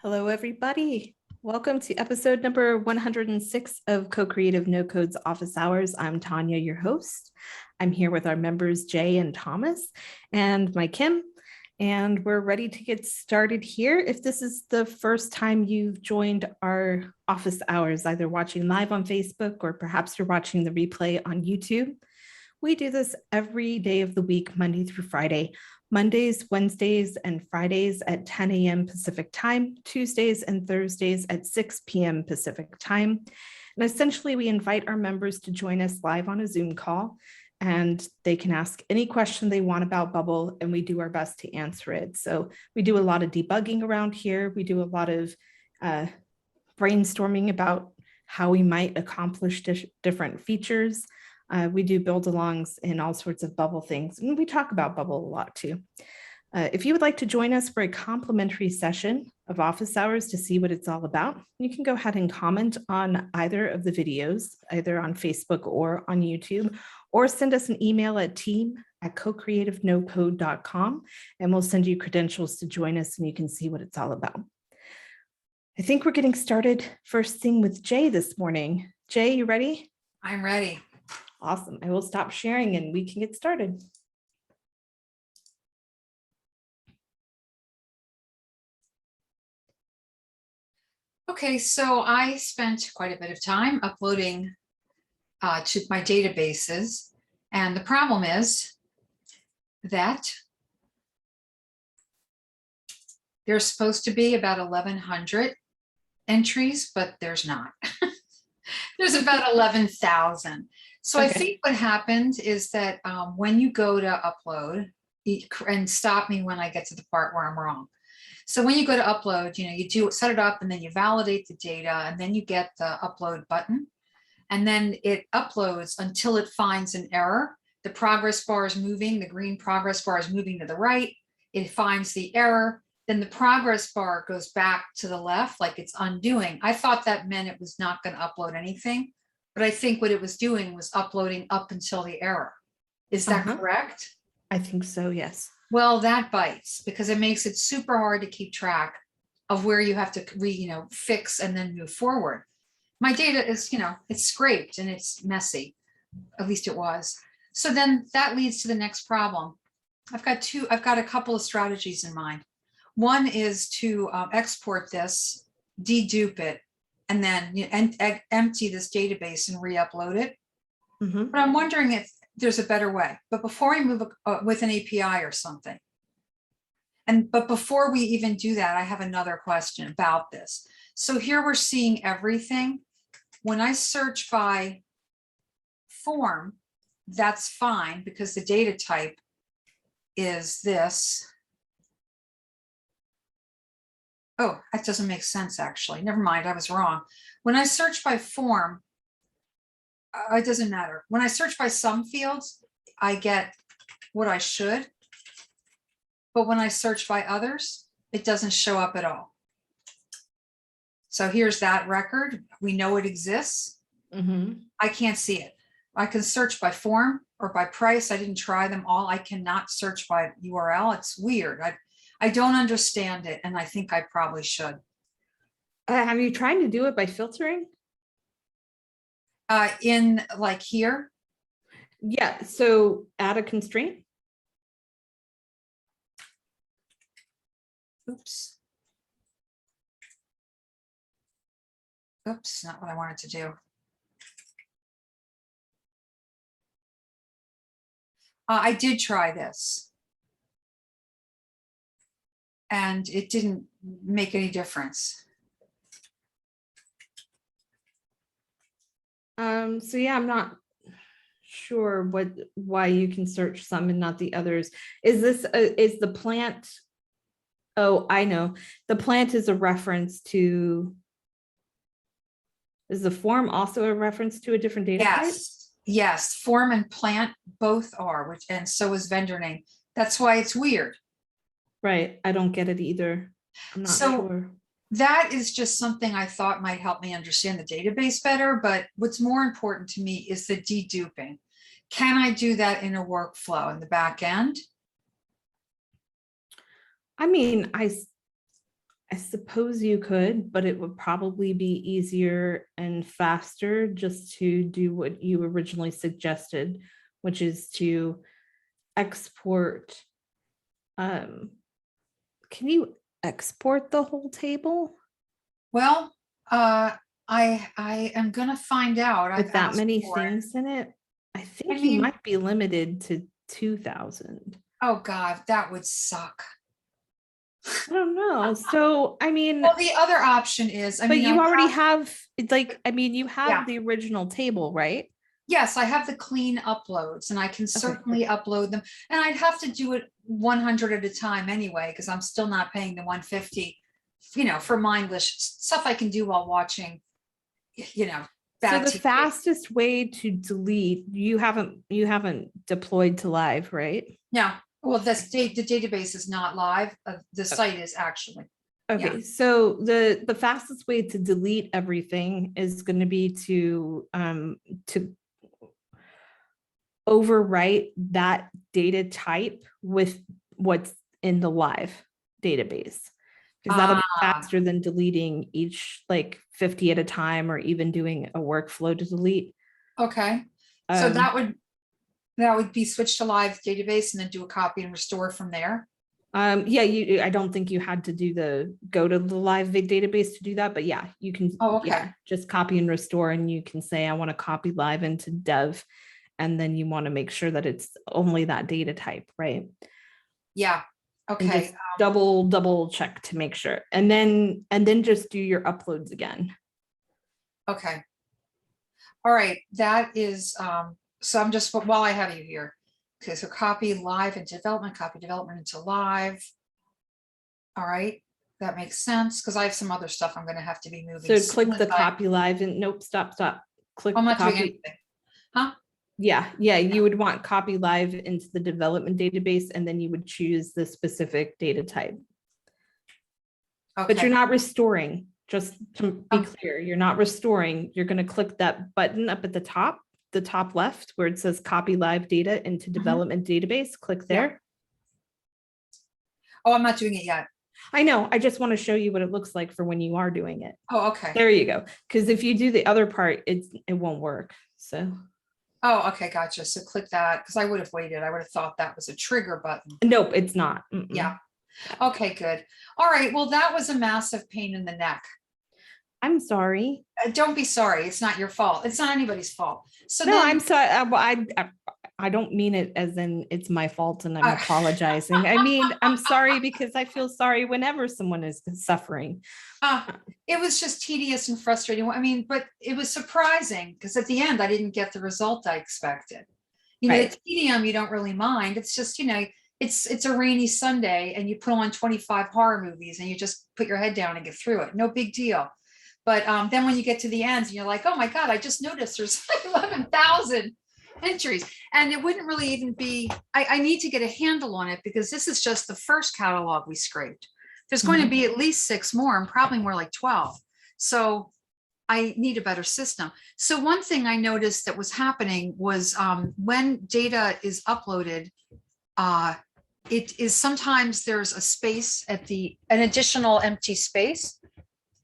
Hello, everybody. Welcome to episode number 106 of CoCreative NoCode's Office Hours. I'm Tonya, your host. I'm here with our members, Jay and Thomas, and my Kim, and we're ready to get started here. If this is the first time you've joined our Office Hours, either watching live on Facebook or perhaps you're watching the replay on YouTube, we do this every day of the week, Monday through Friday. Mondays, Wednesdays, and Fridays at 10 a.m. Pacific time, Tuesdays and Thursdays at 6 p.m. Pacific time. And essentially, we invite our members to join us live on a Zoom call, and they can ask any question they want about Bubble, and we do our best to answer it. So we do a lot of debugging around here. We do a lot of brainstorming about how we might accomplish different features. We do build-alongs and all sorts of Bubble things, and we talk about Bubble a lot too. If you would like to join us for a complimentary session of Office Hours to see what it's all about, you can go ahead and comment on either of the videos, either on Facebook or on YouTube, or send us an email at team@CoCreativeNoCode.com, and we'll send you credentials to join us and you can see what it's all about. I think we're getting started first thing with Jay this morning. Jay, you ready? I'm ready. Awesome. I will stop sharing and we can get started. Okay, so I spent quite a bit of time uploading to my databases. And the problem is that there's supposed to be about 1,100 entries, but there's not. There's about 11,000. So okay. I think what happened is that when you go to upload, and stop me when I get to the part where I'm wrong. So when you go to upload, you set it up and then you validate the data and then you get the upload button. And then it uploads until it finds an error. The progress bar is moving, the green progress bar is moving to the right. It finds the error. Then the progress bar goes back to the left, like it's undoing. I thought that meant it was not going to upload anything, but I think what it was doing was uploading up until the error. Is that correct? I think so, yes. Well, that bites because it makes it super hard to keep track of where you have to fix and then move forward. My data is, it's scraped and it's messy. At least it was. So then that leads to the next problem. I've got a couple of strategies in mind. One is to export this, dedupe it, and then empty this database and re-upload it. But I'm wondering if there's a better way. But before I move with an API or something, but before we even do that, I have another question about this. So here we're seeing everything. When I search by form, that's fine because the data type is this. Oh, that doesn't make sense, actually. Never mind, I was wrong. When I search by form, it doesn't matter. When I search by some fields, I get what I should. But when I search by others, it doesn't show up at all. So here's that record. We know it exists. I can't see it. I can search by form or by price. I didn't try them all. I cannot search by URL. It's weird. I don't understand it, and I think I probably should. Have you tried to do it by filtering? In like here? Yeah, so add a constraint. Oops. Oops, not what I wanted to do. I did try this. And it didn't make any difference. So yeah, I'm not sure why you can search some and not the others. Is the plant? Oh, I know. The plant is a reference to. Is the form also a reference to a different data type? Yes. Form and plant both are, and so is vendor name. That's why it's weird. Right. I don't get it either. I'm not sure. That is just something I thought might help me understand the database better. But what's more important to me is the deduping. Can I do that in a workflow in the back end? I mean, I suppose you could, but it would probably be easier and faster just to do what you originally suggested, which is to export. Can you export the whole table Well, I am gonna find out. I've with that asked many for it. things in it? I I think you mean, might be limited to 2,000. oh God, that would suck. I don't know. So, I mean, Well, the other option is, I but mean, you I already have, have, it's like, I mean, you yeah, have the original table, right? yes, I have the clean uploads and I can Okay. certainly upload them. And I'd have to do it 100 at a time anyway, because I'm still not paying the 150, for mindless stuff I can do while watching, So bad the TV. fastest way to delete, you haven't deployed to live, right? Yeah, well, the database is not live. The site is actually. Okay, Yeah. so the fastest way to delete everything is going to be to overwrite that data type with what's in the live database. Because that'll be faster than deleting each like 50 at a time or even doing a workflow to delete. Okay, so Um, that would be switched to live database and then do a copy and restore from there. yeah, I don't think you had to go to the live database to do that, but yeah, you can, Oh, okay. yeah, just copy and restore, and you can say, I want to copy live into dev, and then you want to make sure that it's only that data type, right? Yeah, And okay, just double check to make sure. And then just do your uploads again. okay. All right, that is, so I'm just, while I have you here. Okay, so copy live into development, copy development into live. All right, that makes sense, because I have some other stuff I'm gonna have to be moving. So click the copy live and nope, stop. Click I'm the not doing copy. anything. Huh? Yeah, you would want copy live into the development database, and then you would choose the specific data type. But you're Okay, not restoring, just to be Um, clear, you're not restoring. You're going to click that button up at the top left, where it says copy live data into development database. Click there. oh, I'm not doing it yet. I know, I just want to show you what it looks like for when you are doing it. Oh, okay. There you go. Because if you do the other part, it won't work. So Oh, okay, gotcha. So click that, because I would have waited. I would have thought that was a trigger button. nope, it's not. Yeah. Okay, good. All right, well, that was a massive pain in the neck. I'm sorry. Don't be sorry. It's not your fault. It's not anybody's fault. So No, then, I'm sorry. I don't mean it as in it's my fault and I'm apologizing. I mean, I'm sorry because I feel sorry whenever someone is suffering. it was just tedious and frustrating. I mean, but it was surprising because at the end I didn't get the result I expected. Right. The tedium you don't really mind. It's just, it's a rainy Sunday and you put on 25 horror movies and you just put your head down and get through it. No big deal. But then when you get to the end, and you're like, oh my God, I just noticed there's 11,000 entries. And it wouldn't really even be, I need to get a handle on it because this is just the first catalog we scraped. There's going to be at least 6 more and probably more like 12. So I need a better system. So one thing I noticed that was happening was when data is uploaded, it is sometimes there's a space at an additional empty space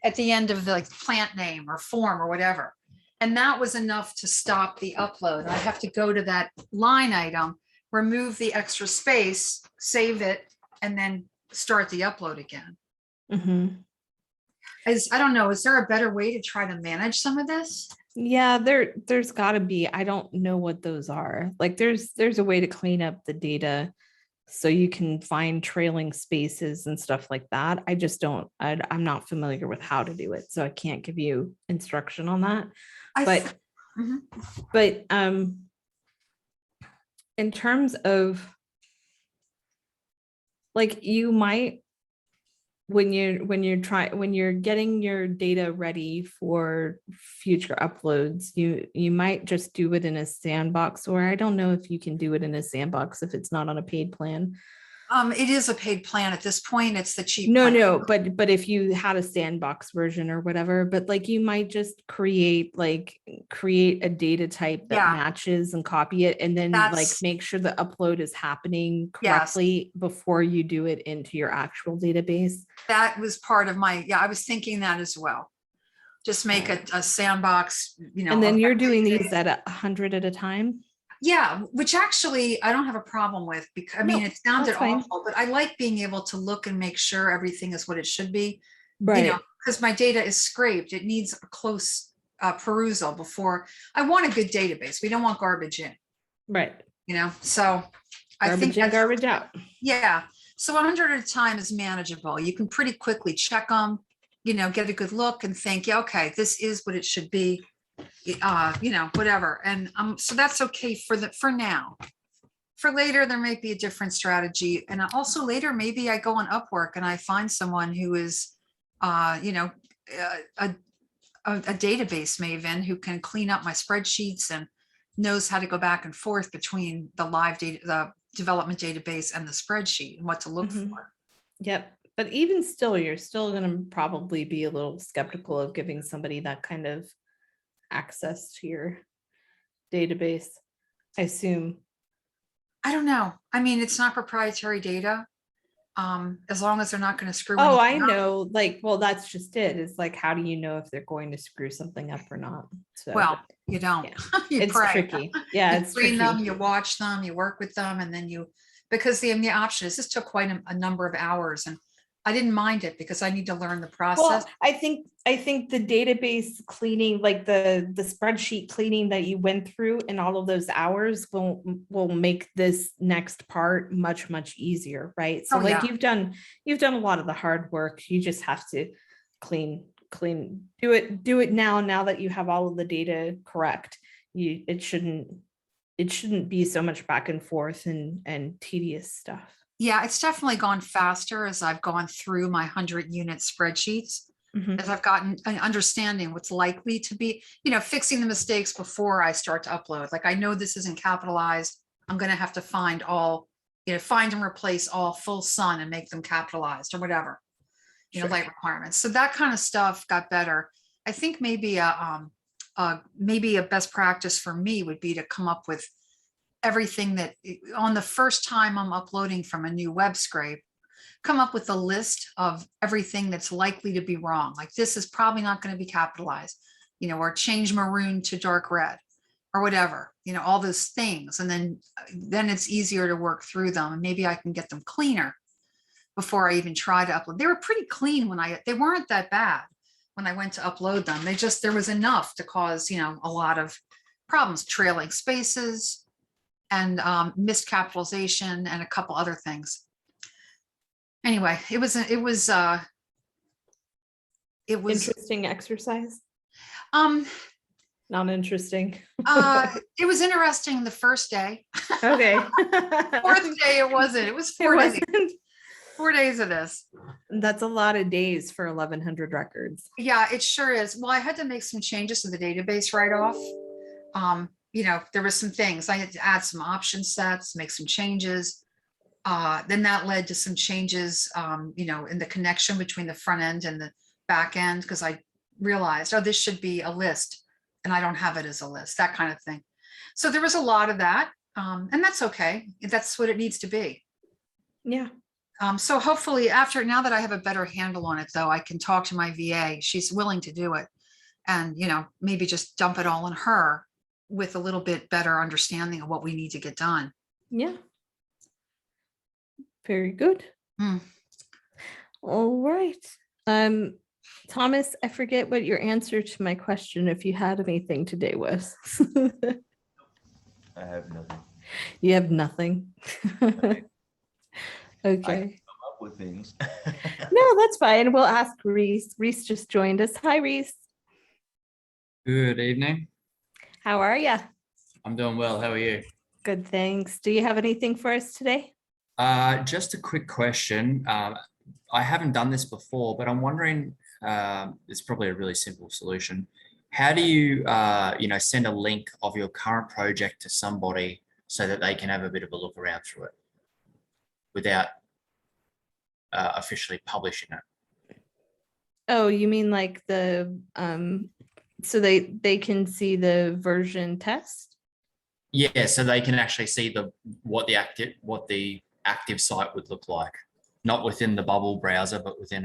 at the end of the plant name or form or whatever. And that was enough to stop the upload. I have to go to that line item, remove the extra space, save it, and then start the upload again. I don't know, is there a better way to try to manage some of this? Yeah, there's got to be. I don't know what those are. Like there's a way to clean up the data so you can find trailing spaces and stuff like that. I just don't, I'm not familiar with how to do it, so I can't give you instruction on that. But in terms of like, you might, when you're getting your data ready for future uploads, you might just do it in a sandbox, or I don't know if you can do it in a sandbox if it's not on a paid plan. It is a paid plan at this point. It's the cheap No, plan. no, but if you had a sandbox version or whatever, but like you might just create a data type that Yeah, matches and copy it, and then like that's, make sure the upload is happening yes, correctly before you do it into your actual database. that was part of my, yeah, I was thinking that as well. Just make a sandbox, And then of you're doing everything. these at 100 at a time. Yeah, which actually I don't have a problem with, because I mean, No, it sounded that's fine. awful, but I like being able to look and make sure everything is what it should be, Right. because my data is scraped. It needs a close perusal before. I want a good database. We don't want garbage in, Right. so I think Garbage in, that's, garbage out. yeah. So 100 at a time is manageable. You can pretty quickly check them, get a good look and think, yeah, okay, this is what it should be, whatever. And so that's okay for now. For later, there might be a different strategy. And also later, maybe I go on Upwork and I find someone who is, a database maven who can clean up my spreadsheets and knows how to go back and forth between the live data, the development database and the spreadsheet and what to look for. Yep. But even still, you're still going to probably be a little skeptical of giving somebody that kind of access to your database, I assume. I don't know. I mean, it's not proprietary data. As long as they're not going to screw Oh, I anything up. know. Like, well, that's just it. It's like, how do you know if they're going to screw something up or not? So, Well, you don't. yeah. You It's pray. tricky. Yeah, You it's clean tricky. them, you watch them, you work with them, and then because the option is, this took quite a number of hours, and I didn't mind it because I need to learn the process. Well, I think the database cleaning, like the spreadsheet cleaning that you went through in all of those hours will make this next part much easier, right? So Oh, like yeah. you've done a lot of the hard work. You just have to clean do it now that you have all of the data correct. It shouldn't be so much back and forth and tedious stuff. Yeah, it's definitely gone faster as I've gone through my 100-unit spreadsheets, Mhm. as I've gotten an understanding what's likely to be, fixing the mistakes before I start to upload. Like, I know this isn't capitalized. I'm going to have to find and replace all full sun and make them capitalized or whatever, Sure. light requirements. So that kind of stuff got better. I think maybe maybe a best practice for me would be to come up with everything that on the first time I'm uploading from a new web scrape, come up with a list of everything that's likely to be wrong. Like, this is probably not going to be capitalized, or change maroon to dark red or whatever, all those things. And then it's easier to work through them. And maybe I can get them cleaner before I even try to upload. They were pretty clean they weren't that bad when I went to upload them. There was enough to cause, a lot of problems, trailing spaces, and miscapitalization and a couple other things. Anyway, it was Interesting exercise. Not interesting. It was interesting the first day. Okay. Fourth day it wasn't. It was 4 days. 4 days of this. That's a lot of days for 1,100 records. Yeah, it sure is. Well, I had to make some changes to the database right off. There was some things I had to add, some option sets, make some changes. Then that led to some changes, in the connection between the front end and the back end, because I realized, oh, this should be a list and I don't have it as a list, that kind of thing. So there was a lot of that, and that's okay. That's what it needs to be. Yeah. So hopefully now that I have a better handle on it, though, I can talk to my VA. She's willing to do it, and, maybe just dump it all in her with a little bit better understanding of what we need to get done. Yeah. Very good. All right. Thomas, I forget what your answer to my question, if you had anything today, was. I have nothing. You have nothing. Okay. I can come up with things. No, that's fine. We'll ask Reece. Reece just joined us. Hi, Reece. Good evening. How are you? I'm doing well. How are you? Good, thanks. Do you have anything for us today? Just a quick question. I haven't done this before, but I'm wondering, it's probably a really simple solution. How do you, send a link of your current project to somebody so that they can have a bit of a look around through it? without officially publishing it. Oh, you mean like the so they can see the version test? Yeah, so they can actually see what the active site would look like, not within the bubble browser, but within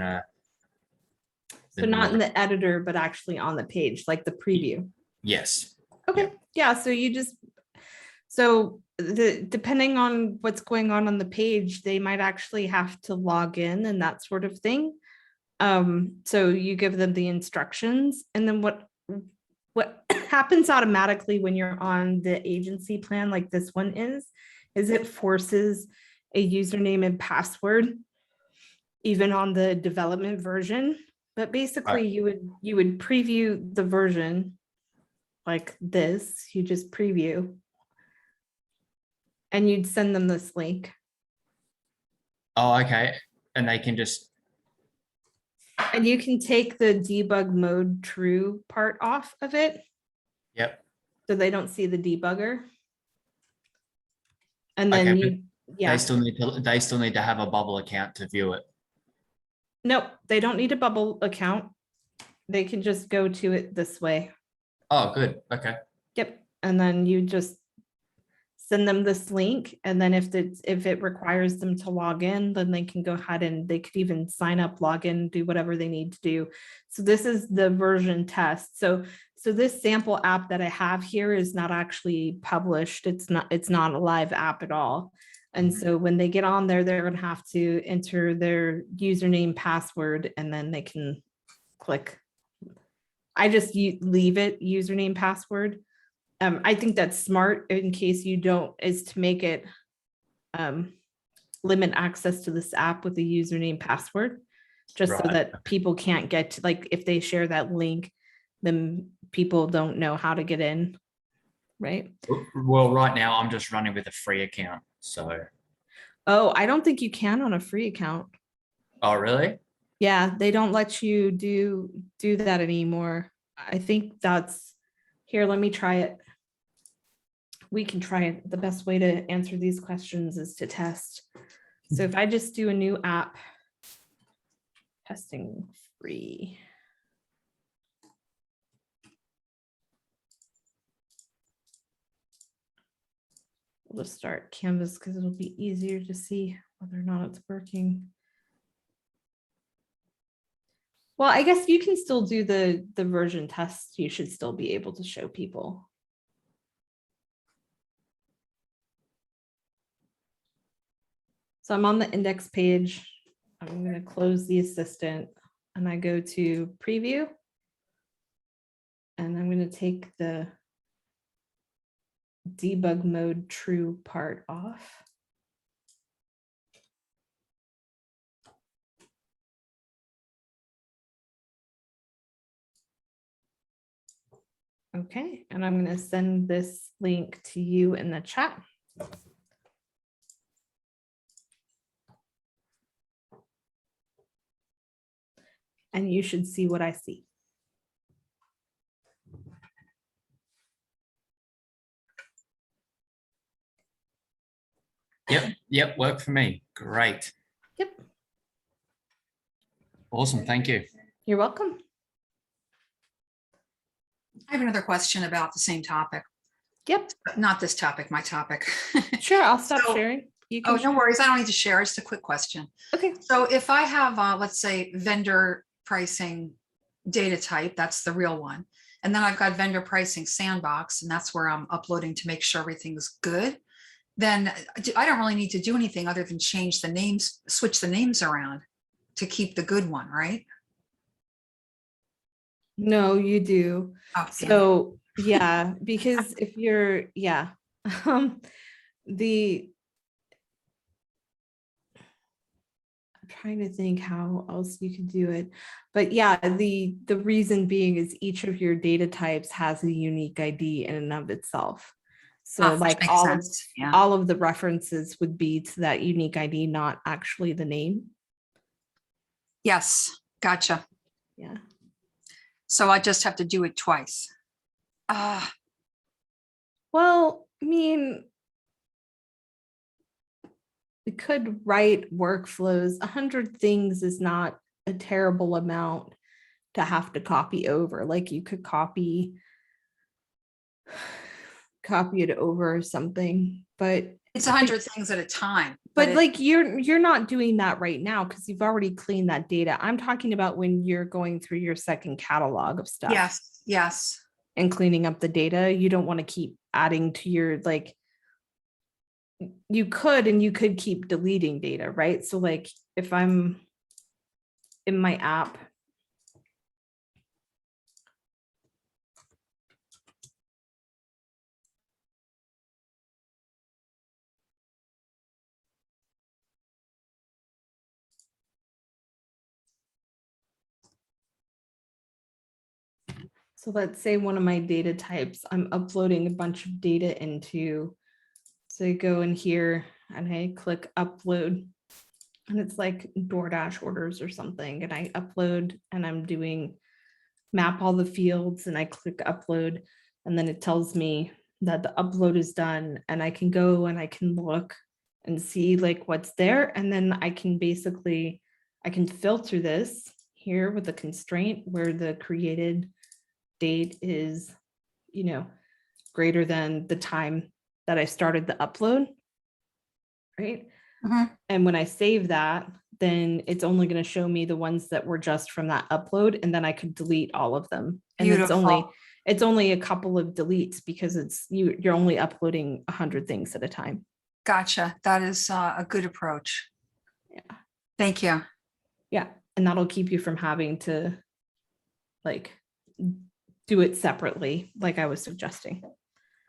So not in the editor, but actually on the page, like the preview. Yes. Okay. Yeah. So depending on what's going on the page, they might actually have to log in and that sort of thing. So you give them the instructions, and then what happens automatically when you're on the agency plan like this one is it forces a username and password even on the development version. But basically you would preview the version like this. You just preview and you'd send them this link. Oh, okay. And they can just. And you can take the debug mode true part off of it. Yep. So they don't see the debugger. And then they still need to have a bubble account to view it. Nope, they don't need a bubble account. They can just go to it this way. Oh, good. Okay. Yep. And then you just send them this link. And then if it requires them to log in, then they can go ahead and they could even sign up, log in, do whatever they need to do. So this is the version test. So this sample app that I have here is not actually published. It's not a live app at all. And so when they get on there, they're going to have to enter their username, password, and then they can click. I just leave it username, password. I think that's smart in case you don't, is to make it limit access to this app with the username, password, just so that people can't get to, like, if they share that link, then people don't know how to get in. Right. Well, right now I'm just running with a free account. So. Oh, I don't think you can on a free account. Oh, really? Yeah, they don't let you do that anymore. I think that's here. Let me try it. We can try it. The best way to answer these questions is to test. So if I just do a new app, testing free. We'll just start Canvas because it'll be easier to see whether or not it's working. Well, I guess you can still do the version test. You should still be able to show people. So I'm on the index page. I'm going to close the assistant and I go to preview. And I'm going to take the debug mode true part off. Okay, and I'm going to send this link to you in the chat. And you should see what I see. Yep, worked for me. Great. Yep. Awesome, thank you. You're welcome. I have another question about the same topic. Yep. Not this topic, my topic. Sure, I'll stop sharing. You can no worries. I don't need to share. It's a quick question. Okay. So if I have, let's say, vendor pricing data type, that's the real one. And then I've got vendor pricing sandbox, and that's where I'm uploading to make sure everything's good. Then I don't really need to do anything other than change the names, switch the names around to keep the good one, right? No, you do. Oh, so yeah, because if you're, I'm trying to think how else you could do it. But yeah, the reason being is each of your data types has a unique ID in and of itself. So like all of the references would be to that unique ID, not actually the name. Yes, gotcha. Yeah. So I just have to do it twice. Well, I mean, we could write workflows. 100 things is not a terrible amount to have to copy over. Like you could copy it over or something, but It's 100 things at a time. but like you're not doing that right now because you've already cleaned that data. I'm talking about when you're going through your second catalog of stuff. Yes, yes. And cleaning up the data. You don't want to keep adding to your, like, you could keep deleting data, right? So like if I'm in my app, so let's say one of my data types, I'm uploading a bunch of data into, so I go in here and I click upload, and it's like DoorDash orders or something, and I upload and I'm doing map all the fields, and I click upload, and then it tells me that the upload is done, and I can go and I can look and see like what's there, and then I can filter this here with a constraint where the created date is, greater than the time that I started the upload, right? And when I save that, then it's only going to show me the ones that were just from that upload, and then I could delete all of them. And it's only a couple of deletes because you're only uploading 100 things at a time. Gotcha. That is a good approach. Yeah. Thank you. Yeah. And that'll keep you from having to like do it separately, like I was suggesting.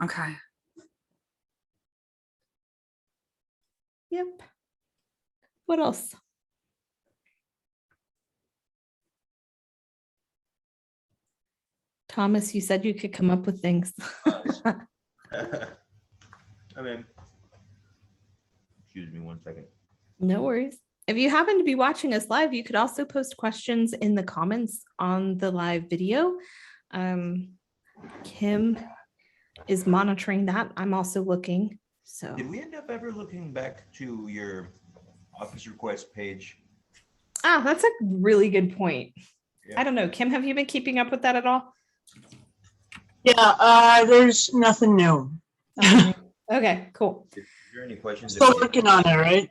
Okay. Yep. What else? Thomas, you said you could come up with things. I mean, excuse me 1 second. No worries. If you happen to be watching us live, you could also post questions in the comments on the live video. Kim is monitoring that. I'm also looking. So Did we end up ever looking back to your office request page? that's a really good point. Yeah. I don't know. Kim, have you been keeping up with that at all? Yeah, there's nothing new. Okay, cool. Is there any questions? Still working on it, right?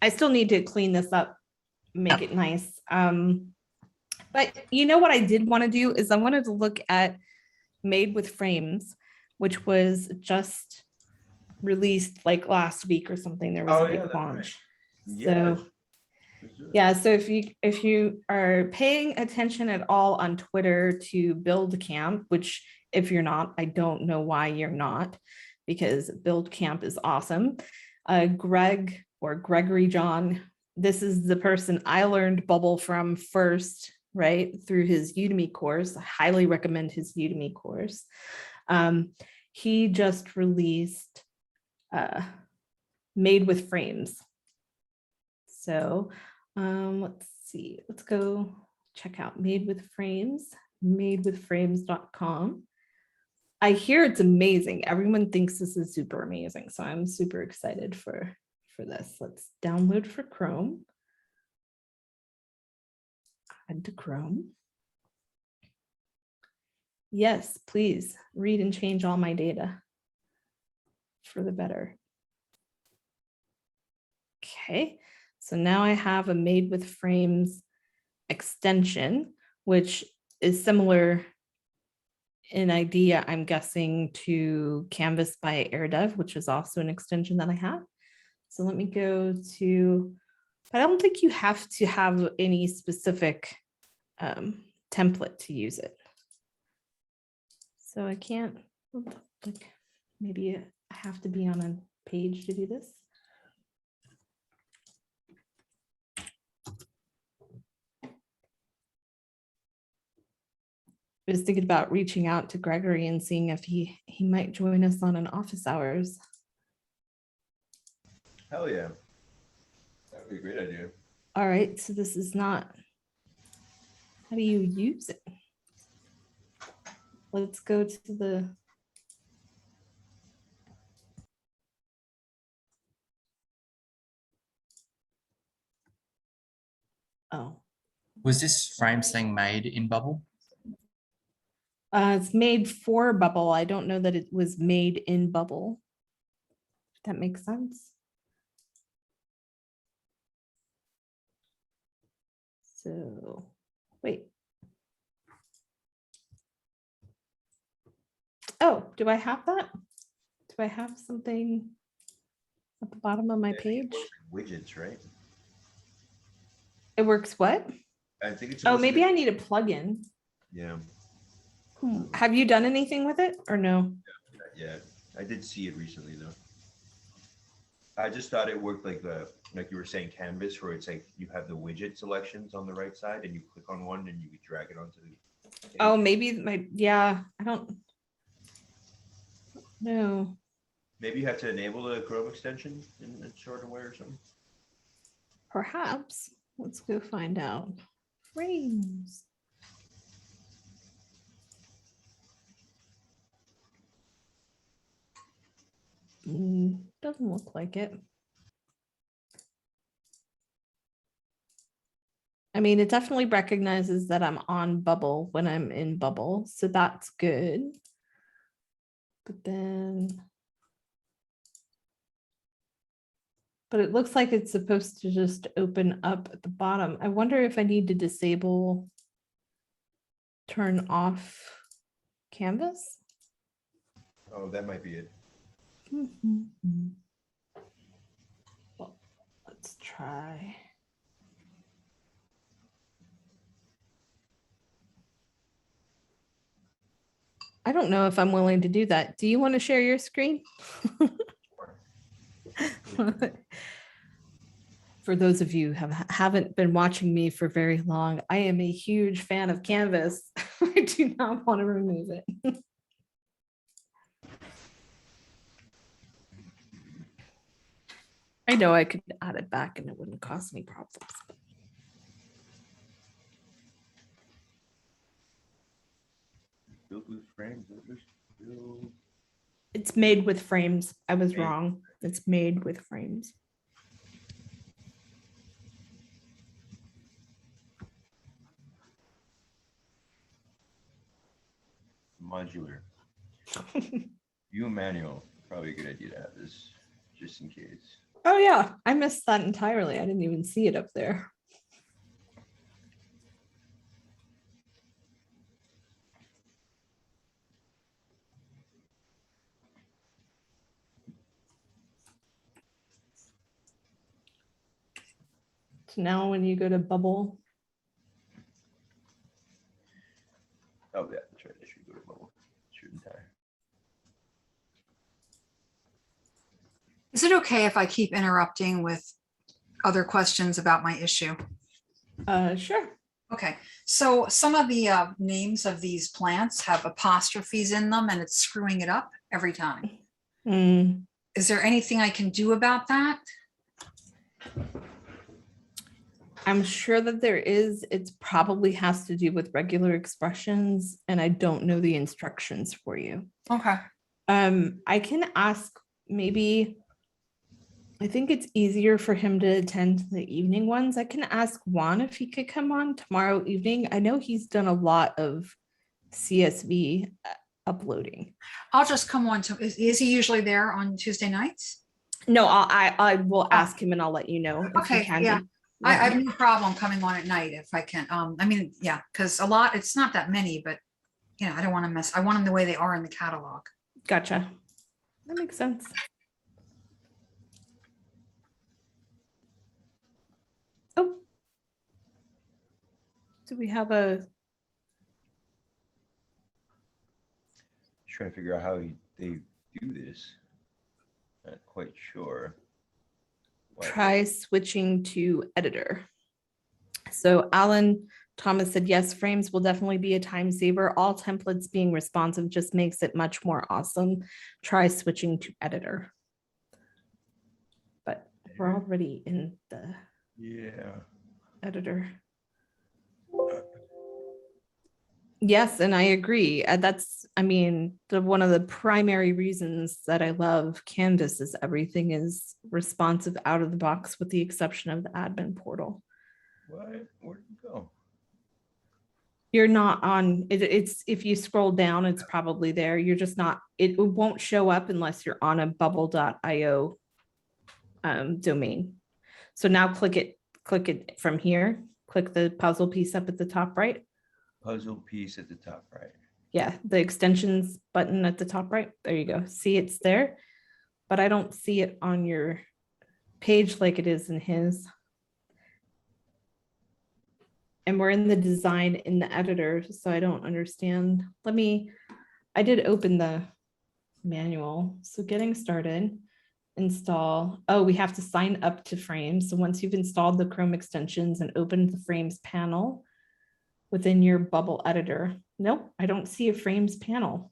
I still need to clean this up, make it nice. But you know what I did want to do is I wanted to look at Made with Frames, which was just released like last week or something. There was a big launch. Yeah. So yeah, so if you are paying attention at all on Twitter to Build Camp, which if you're not, I don't know why you're not, because Build Camp is awesome. Greg or Gregory John, this is the person I learned Bubble from first, right? Through his Udemy course. I highly recommend his Udemy course. He just released Made with Frames. So let's see, let's go check out Made with Frames, madewithframes.com. I hear it's amazing. Everyone thinks this is super amazing. So I'm super excited for this. Let's download for Chrome. Add to Chrome. Yes, please read and change all my data for the better. Okay, so now I have a Made with Frames extension, which is similar in idea, I'm guessing, to Canvas by AirDev, which is also an extension that I have. So let me go to, but I don't think you have to have any specific template to use it. So I can't, like, maybe I have to be on a page to do this. I was thinking about reaching out to Gregory and seeing if he might join us on an office hours. Hell yeah. That would be a great idea. All right, so this is not, how do you use it? Let's go to the, Oh, Was this frames thing made in Bubble? it's made for Bubble. I don't know that it was made in Bubble. If that makes sense. So, wait. Oh, do I have that? Do I have something at the bottom of my I think it page? works with widgets, right? It works what? I think it's. Oh, supposed to maybe be- I need a plugin. Yeah, Have you done anything with it or no? yeah. I did see it recently though. I just thought it worked like you were saying, Canvas, where it's like you have the widget selections on the right side, and you click on one, and you could drag it onto the. Page. Oh, maybe yeah, I don't know. Maybe you have to enable the Chrome extension in a sort of way or something. Perhaps. Let's go find out. Frames. Doesn't look like it. I mean, it definitely recognizes that I'm on Bubble when I'm in Bubble, so that's good. But it looks like it's supposed to just open up at the bottom. I wonder if I need to disable, turn off Canvas. Oh, that might be it. Well, let's try. I don't know if I'm willing to do that. Do you want to share your screen? For those of you who haven't been watching me for very long, I am a huge fan of Canvas. I do not want to remove it. I know I could add it back and it wouldn't cause any problems. Built with frames. It's made with frames. I was Made. wrong. It's made with frames. Modular. View manual. Probably a good idea to have this, just in case. Oh yeah, I missed that entirely. I didn't even see it up there. So now when you go to Bubble, Oh yeah, that's right. I should go to Bubble. Shouldn't I? Is it okay if I keep interrupting with other questions about my issue? sure. Okay, so some of the names of these plants have apostrophes in them and it's screwing it up every time. Is there anything I can do about that? I'm sure that there is. It probably has to do with regular expressions, and I don't know the instructions for you. Okay. I can ask maybe. I think it's easier for him to attend the evening ones. I can ask Juan if he could come on tomorrow evening. I know he's done a lot of CSV uploading. I'll just come on to, is he usually there on Tuesday nights? No, I will ask him and I'll let you know if he Okay, can. yeah. do. I have no problem coming on at night if I can. I mean, yeah, because a lot, it's not that many, but you know, I don't want to mess. I want them the way they are in the catalog. Gotcha. That makes sense. Oh. Do we have a Just trying to figure out how they do this. Not quite sure. Why- try switching to editor? So Alan Thomas said, yes, frames will definitely be a time saver. All templates being responsive just makes it much more awesome. Try switching to editor. But we're already in the Yeah. editor. Yes, and I agree. That's, I mean, one of the primary reasons that I love Canvas is everything is responsive out of the box with the exception of the admin portal. What? Where'd it go? You're not on it. It's if you scroll down, it's probably there. You're just not, it won't show up unless you're on a bubble.io domain. So now click it from here. Click the puzzle piece up at the top right. Puzzle piece at the top right. Yeah, the extensions button at the top right. There you go. See, it's there, but I don't see it on your page like it is in his. And we're in the design in the editor, so I don't understand. I did open the manual. So getting started, install. Oh, we have to sign up to Frames. So once you've installed the Chrome extensions and opened the Frames panel within your bubble editor. Nope, I don't see a Frames panel.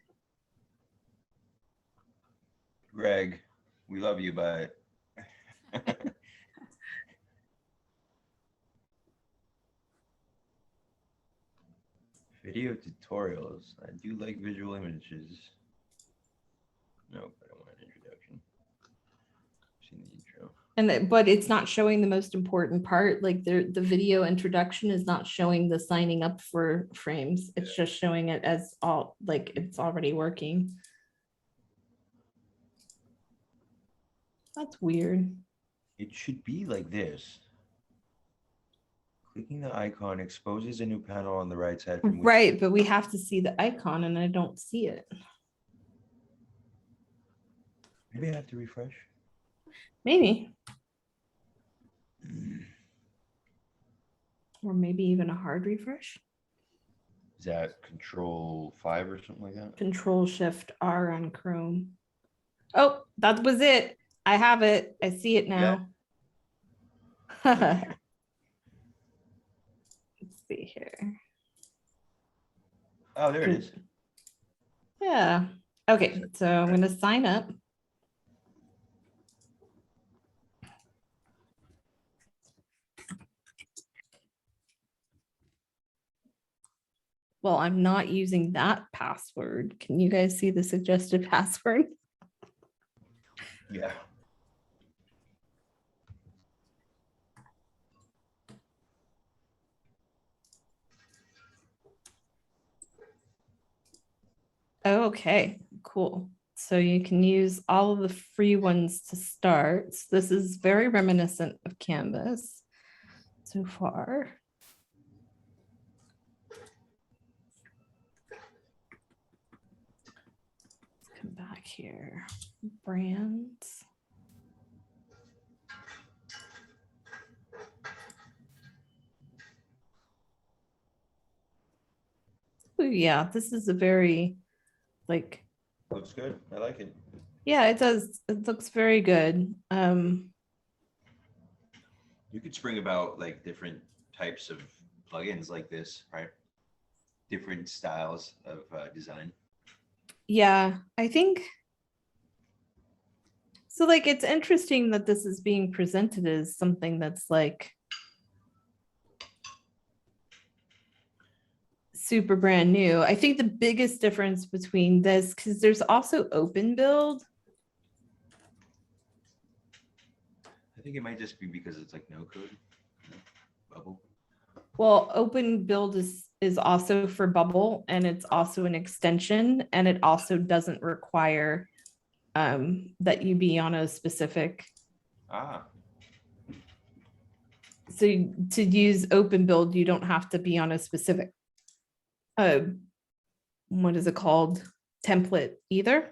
Greg, we love you, but video tutorials. I do like visual images. Nope, I don't want an introduction. Seen the intro. But it's not showing the most important part. Like the video introduction is not showing the signing up for Frames. It's just showing it as all like it's already working. That's weird. It should be like this. Clicking the icon exposes a new panel on the right side. From which Right, but we have to see the icon and I don't see it. maybe I have to refresh. Maybe. Or maybe even a hard refresh. Is that Control 5 or something like that? Control Shift R on Chrome. Oh, that was it. I have it. I see it now. Let's see here. Oh, there it is. Yeah. Okay, so I'm going to sign up. Well, I'm not using that password. Can you guys see the suggested password? Yeah. Okay, cool. So you can use all of the free ones to start. So this is very reminiscent of Canvas so far. Let's come back here. Brands. Oh yeah, this is a very like. Looks good. I like it. Yeah, it does. It looks very good. You could spring about like different types of plugins like this, right? Different styles of design. Yeah, I think so. Like, it's interesting that this is being presented as something that's like super brand new. I think the biggest difference between this, because there's also open build. I think it might just be because it's like no code bubble. Well, open build is also for bubble and it's also an extension and it also doesn't require that you be on a specific. So to use open build, you don't have to be on a specific what is it called? Template either.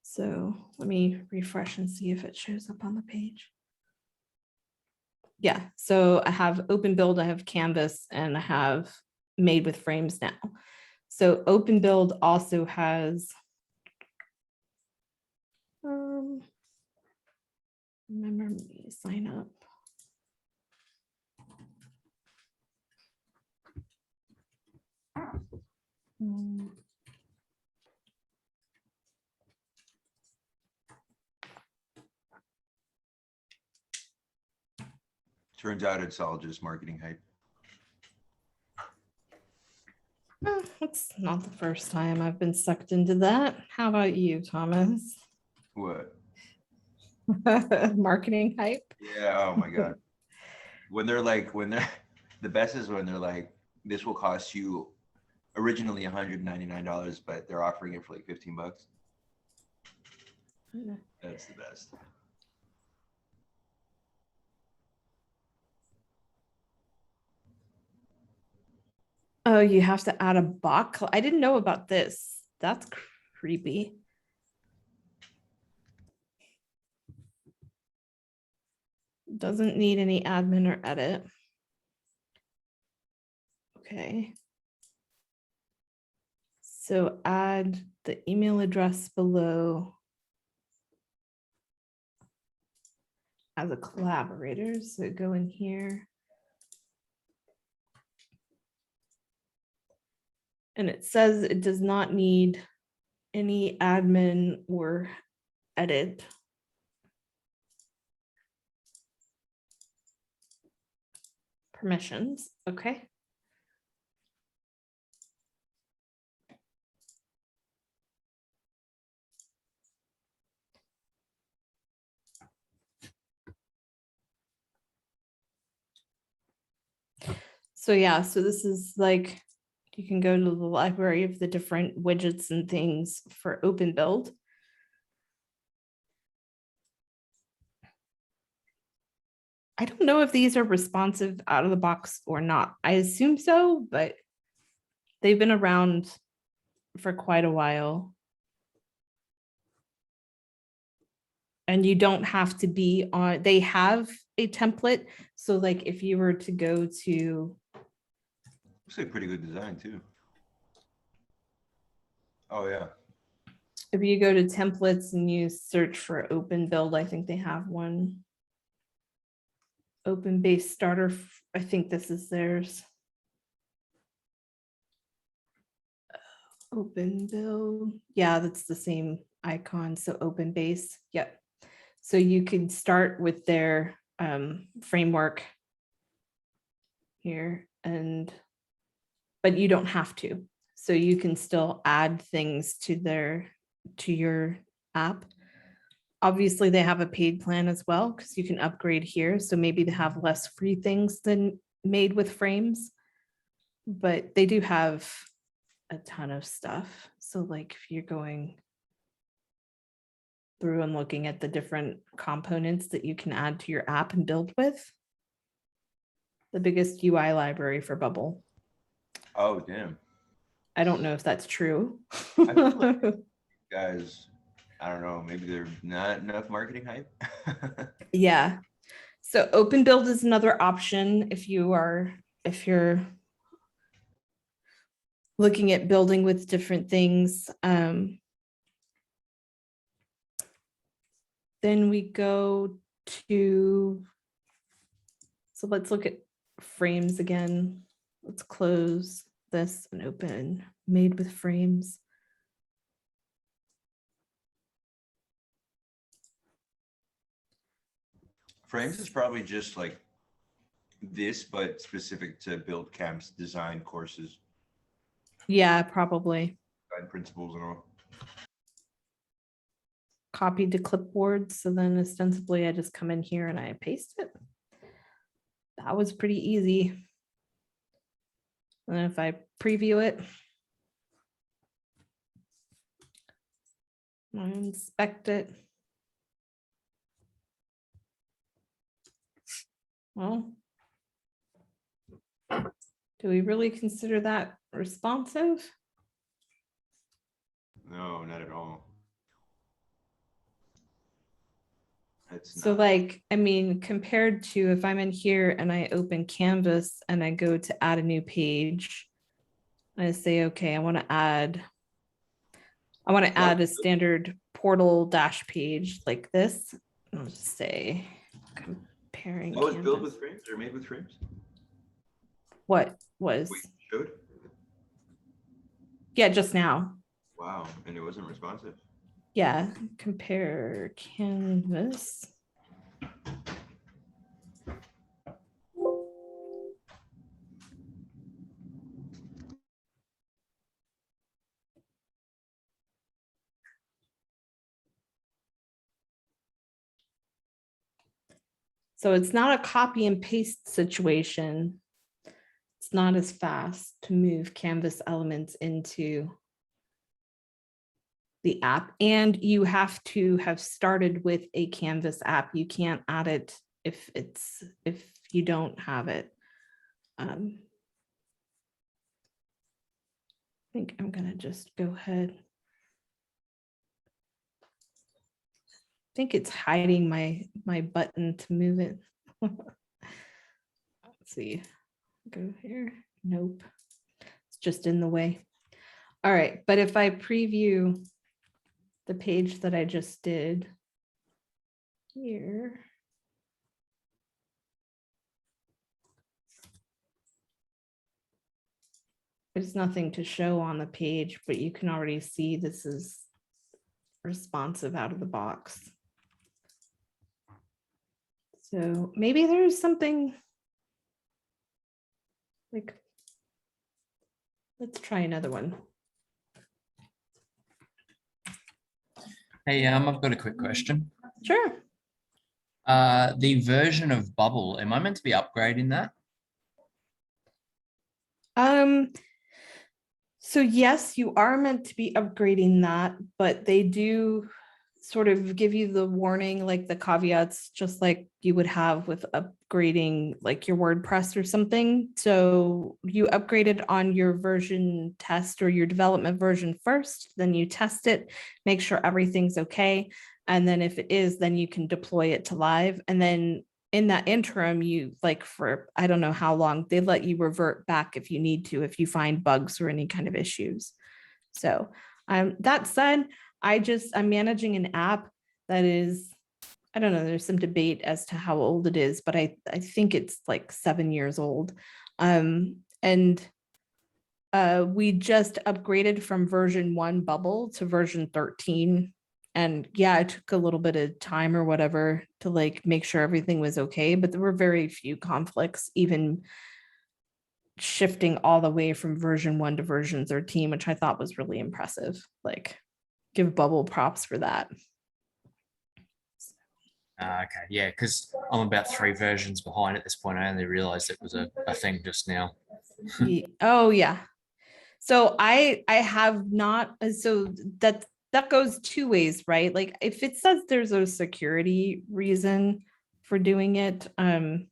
So let me refresh and see if it shows up on the page. Yeah, so I have open build, I have Canvas, and I have made with frames now. So open build also has remember me sign up. Turns out it's all just marketing hype. It's not the first time I've been sucked into that. How about you, Thomas? What? Marketing hype? Yeah. Oh my God. when they're like, the best is when they're like, this will cost you originally $199, but they're offering it for like 15 bucks. That's the best. Oh, you have to add a bot. I didn't know about this. That's creepy. Doesn't need any admin or edit. Okay. So add the email address below as a collaborator. So go in here. And it says it does not need any admin or edit. Permissions, okay. So yeah, so this is like, you can go to the library of the different widgets and things for open build. I don't know if these are responsive out of the box or not. I assume so, but they've been around for quite a while. And you don't have to be on, they have a template. So like if you were to go to, Looks like pretty good design too. Oh yeah. if you go to templates and you search for open build, I think they have one. Open base starter, I think this is theirs. Open build, yeah, that's the same icon. So open base, yep. So you can start with their framework here, but you don't have to. So you can still add things to your app. Obviously, they have a paid plan as well because you can upgrade here. So maybe they have less free things than made with frames, but they do have a ton of stuff. So like if you're going through and looking at the different components that you can add to your app and build with, the biggest UI library for Bubble. Oh damn. I don't know if that's true. I feel like guys, I don't know, maybe there's not enough marketing hype. Yeah. So open build is another option if you're looking at building with different things. Then we go to, so let's look at frames again. Let's close this and open made with frames. Frames is probably just like this, but specific to build camps, design courses, Yeah, probably. design principles and all. Copied to clipboard. So then ostensibly I just come in here and I paste it. That was pretty easy. And if I preview it, I inspect it. Well, do we really consider that responsive? No, not at all. It's So not. like, I mean, compared to if I'm in here and I open Canvas and I go to add a new page, I say, okay, I want to add a standard portal dash page like this. I'll just say comparing. That was built Canvas. with frames or made with frames? What was? Wait, showed? Yeah, just now. Wow, and it wasn't responsive. Yeah, compare Canvas. So it's not a copy and paste situation. It's not as fast to move Canvas elements into the app, and you have to have started with a Canvas app. You can't add it if you don't have it. I think I'm gonna just go ahead. I think it's hiding my button to move it. Let's see. Go here. Nope. It's just in the way. All right, but if I preview the page that I just did here. There's nothing to show on the page, but you can already see this is responsive out of the box. So maybe there's something like, let's try another one. Hey, I've got a quick question. Sure. The version of Bubble, am I meant to be upgrading that? So yes, you are meant to be upgrading that, but they do sort of give you the warning, like the caveats, just like you would have with upgrading like your WordPress or something. So you upgraded on your version test or your development version first, then you test it, make sure everything's okay. And then if it is, then you can deploy it to live. And then in that interim, you like for, I don't know how long, they let you revert back if you need to, if you find bugs or any kind of issues. So that said, I'm managing an app that is, I don't know, there's some debate as to how old it is, but I think it's like 7 years old. We just upgraded from version 1 Bubble to version 13. And yeah, it took a little bit of time or whatever to like make sure everything was okay, but there were very few conflicts, even shifting all the way from version 1 to version 13, which I thought was really impressive. Like, give Bubble props for that. Okay, yeah, because I'm about 3 versions behind at this point. I only realized it was a thing just now. Oh yeah. So I have not, so that goes 2 ways, right? Like if it says there's a security reason for doing it, then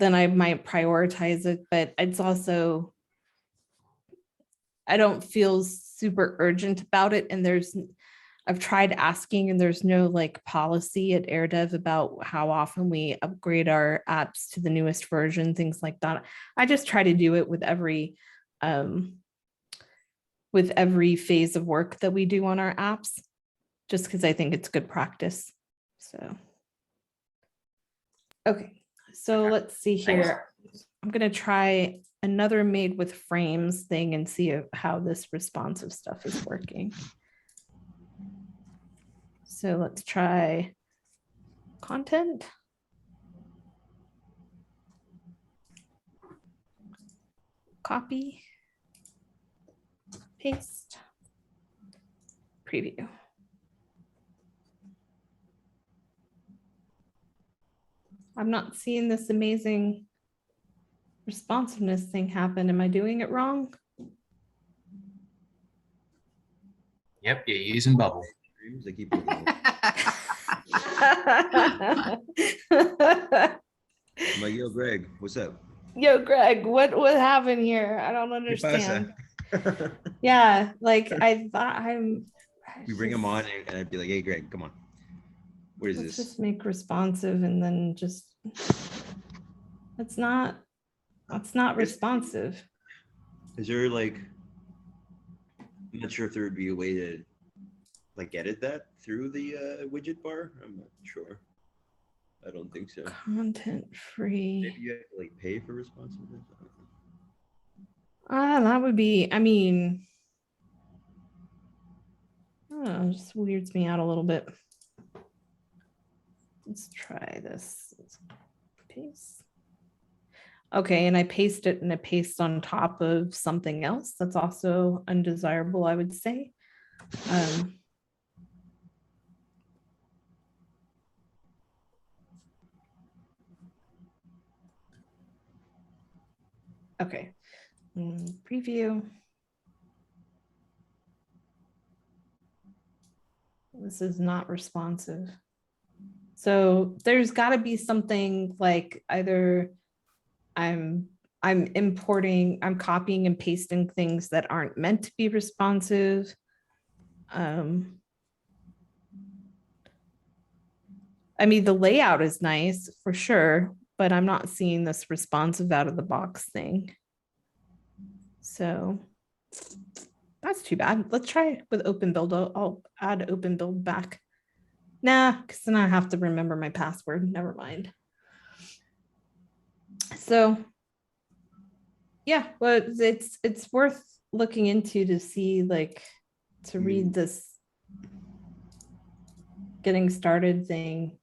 I might prioritize it, but it's also, I don't feel super urgent about it. And I've tried asking and there's no like policy at AirDev about how often we upgrade our apps to the newest version, things like that. I just try to do it with every phase of work that we do on our apps, just because I think it's good practice. So, okay, so let's see here. I'm going to try another made with frames thing and see how this responsive stuff is working. So let's try content. Copy. Paste. Preview. I'm not seeing this amazing responsiveness thing happen. Am I doing it wrong? Yep, you're using Bubble. I keep looking. I'm like, yo, Greg, what's up? Yo, Greg, what happened here? I don't understand. Yeah, like I thought We bring him on and I'd be like, hey, Greg, come on. What is let's this? just make responsive and then just, that's not responsive. Is there like, I'm not sure if there would be a way to like edit that through the widget bar. I'm not sure. I don't think so. Content free. Maybe you have to like pay for responsiveness. That would be, I mean, it just weirds me out a little bit. Let's try this. Let's paste. Okay, and I paste it and it pastes on top of something else. That's also undesirable, I would say. Okay. Preview. This is not responsive. So there's got to be something like either I'm importing, I'm copying and pasting things that aren't meant to be responsive. I mean, the layout is nice for sure, but I'm not seeing this responsive out of the box thing. So that's too bad. Let's try it with open build. I'll add open build back. Nah, because then I have to remember my password. Never mind. So yeah, well, it's worth looking into to see, like, to read this getting started thing.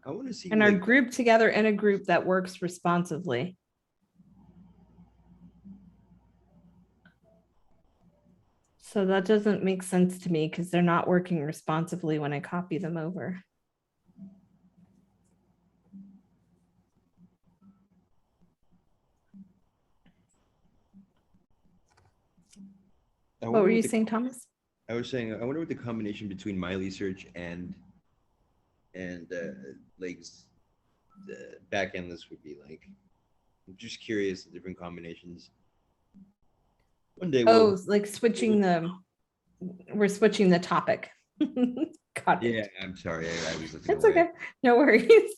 I want to see. And are grouped together in a group that works responsively. So that doesn't make sense to me because they're not working responsively when I copy them over. What were you saying, Thomas? I was saying, I wonder what the combination between MeiliSearch and like the backend list would be like. I'm just curious, the different combinations. One day. Oh, like switching we're switching the topic. Got it. Yeah, I'm sorry. I was looking. It's okay. No worries.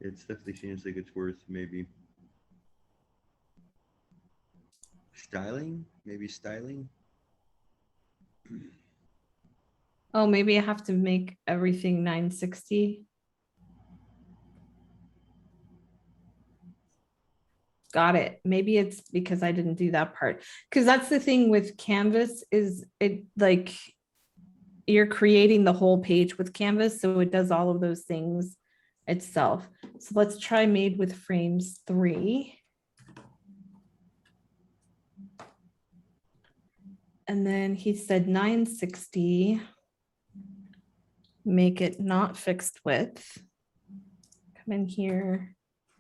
It definitely seems like it's worth maybe styling. Maybe styling. Oh, maybe I have to make everything 960. Got it. Maybe it's because I didn't do that part. Because that's the thing with Canvas is it like you're creating the whole page with Canvas. So it does all of those things itself. So let's try made with frames 3. And then he said 960. Make it not fixed width. Come in here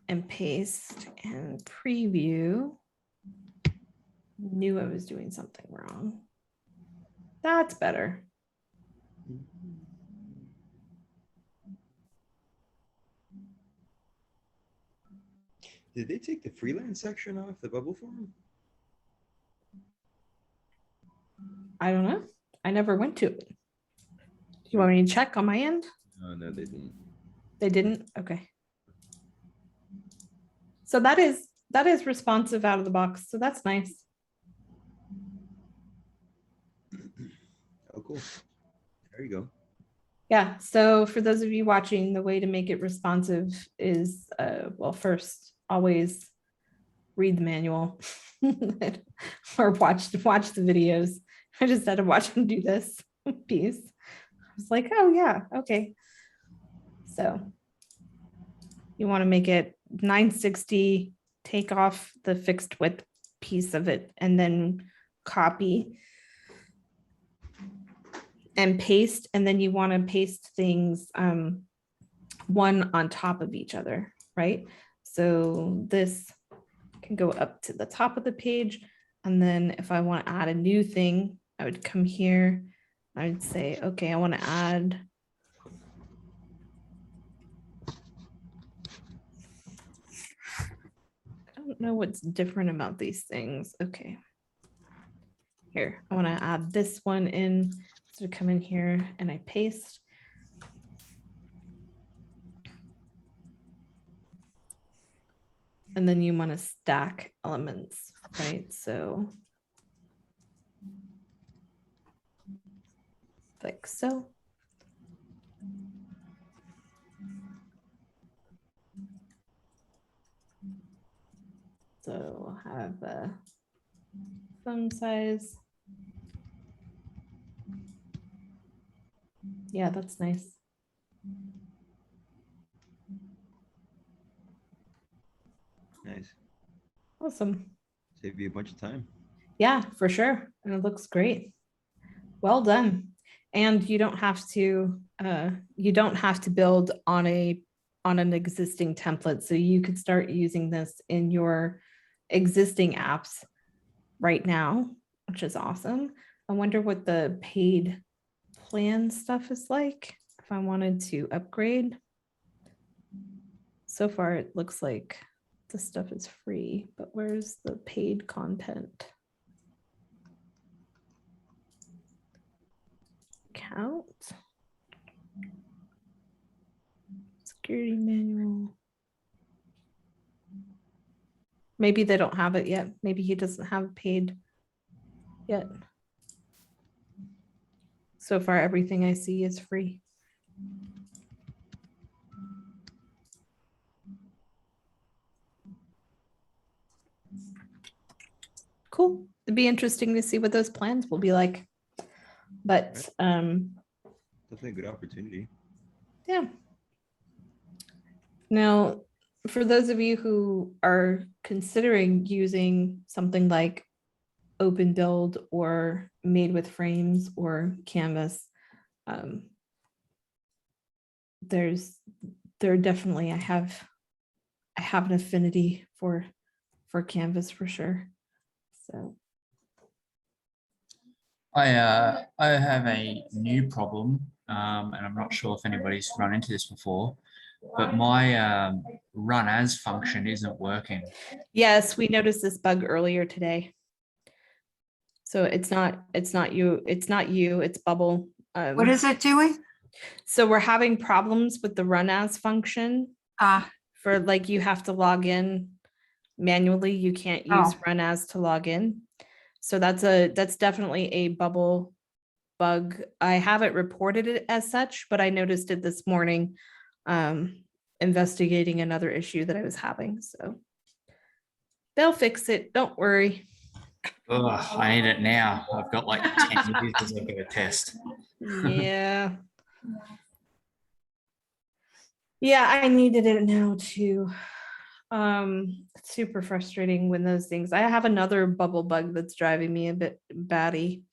and paste and preview. Knew I was doing something wrong. That's better. Did they take the freelance section off the bubble form? I don't know. I never went to it. Do you want me to check on my end? Oh, no, they didn't. They didn't? Okay. So that is responsive out of the box. So that's nice. Oh, cool. There you go. Yeah. So for those of you watching, the way to make it responsive is, well, first, always read the manual or watch the videos. I just had to watch him do this piece. I was like, oh yeah, okay. So you want to make it 960, take off the fixed width piece of it, and then copy and paste. And then you want to paste things one on top of each other, right? So this can go up to the top of the page. And then if I want to add a new thing, I would come here. I would say, okay, I want to add I don't know what's different about these things. Okay. Here, I want to add this one in. So come in here and I paste. And then you want to stack elements, right? So like so. So I'll have a phone size. Yeah, that's nice. Nice. Awesome. Save you a bunch of time. Yeah, for sure. And it looks great. Well done. And you don't have to build on an existing template. So you could start using this in your existing apps right now, which is awesome. I wonder what the paid plan stuff is like if I wanted to upgrade. So far, it looks like the stuff is free, but where's the paid content? Account. Security manual. Maybe they don't have it yet. Maybe he doesn't have paid yet. So far, everything I see is free. Cool. It'd be interesting to see what those plans will be like. But Definitely a good opportunity. yeah. Now, for those of you who are considering using something like Open Build or Made with Frames or Canvas, there definitely I have an affinity for Canvas for sure. So I have a new problem, and I'm not sure if anybody's run into this before, but my run as function isn't working. yes, we noticed this bug earlier today. So it's not you, it's Bubble. What is it doing? So we're having problems with the run as function for like you have to log in manually. You can't use run as to log in. So that's definitely a Bubble bug. I haven't reported it as such, but I noticed it this morning investigating another issue that I was having. So they'll fix it. Don't worry. Ugh, I need it now. I've got like 10 users I've got to test. Yeah. Yeah, I needed it now too. It's super frustrating when those things. I have another Bubble bug that's driving me a bit batty.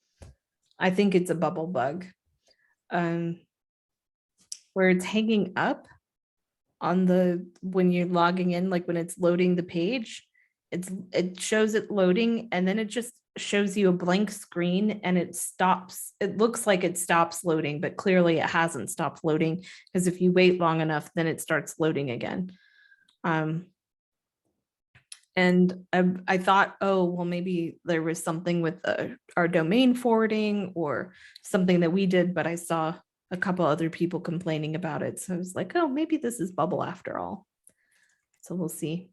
I think it's a Bubble bug. Where it's hanging up on when you're logging in, like when it's loading the page, it shows it loading and then it just shows you a blank screen and it stops. It looks like it stops loading, but clearly it hasn't stopped loading because if you wait long enough, then it starts loading again. And I thought, oh, well, maybe there was something with our domain forwarding or something that we did, but I saw a couple other people complaining about it. So I was like, oh, maybe this is Bubble after all. So we'll see.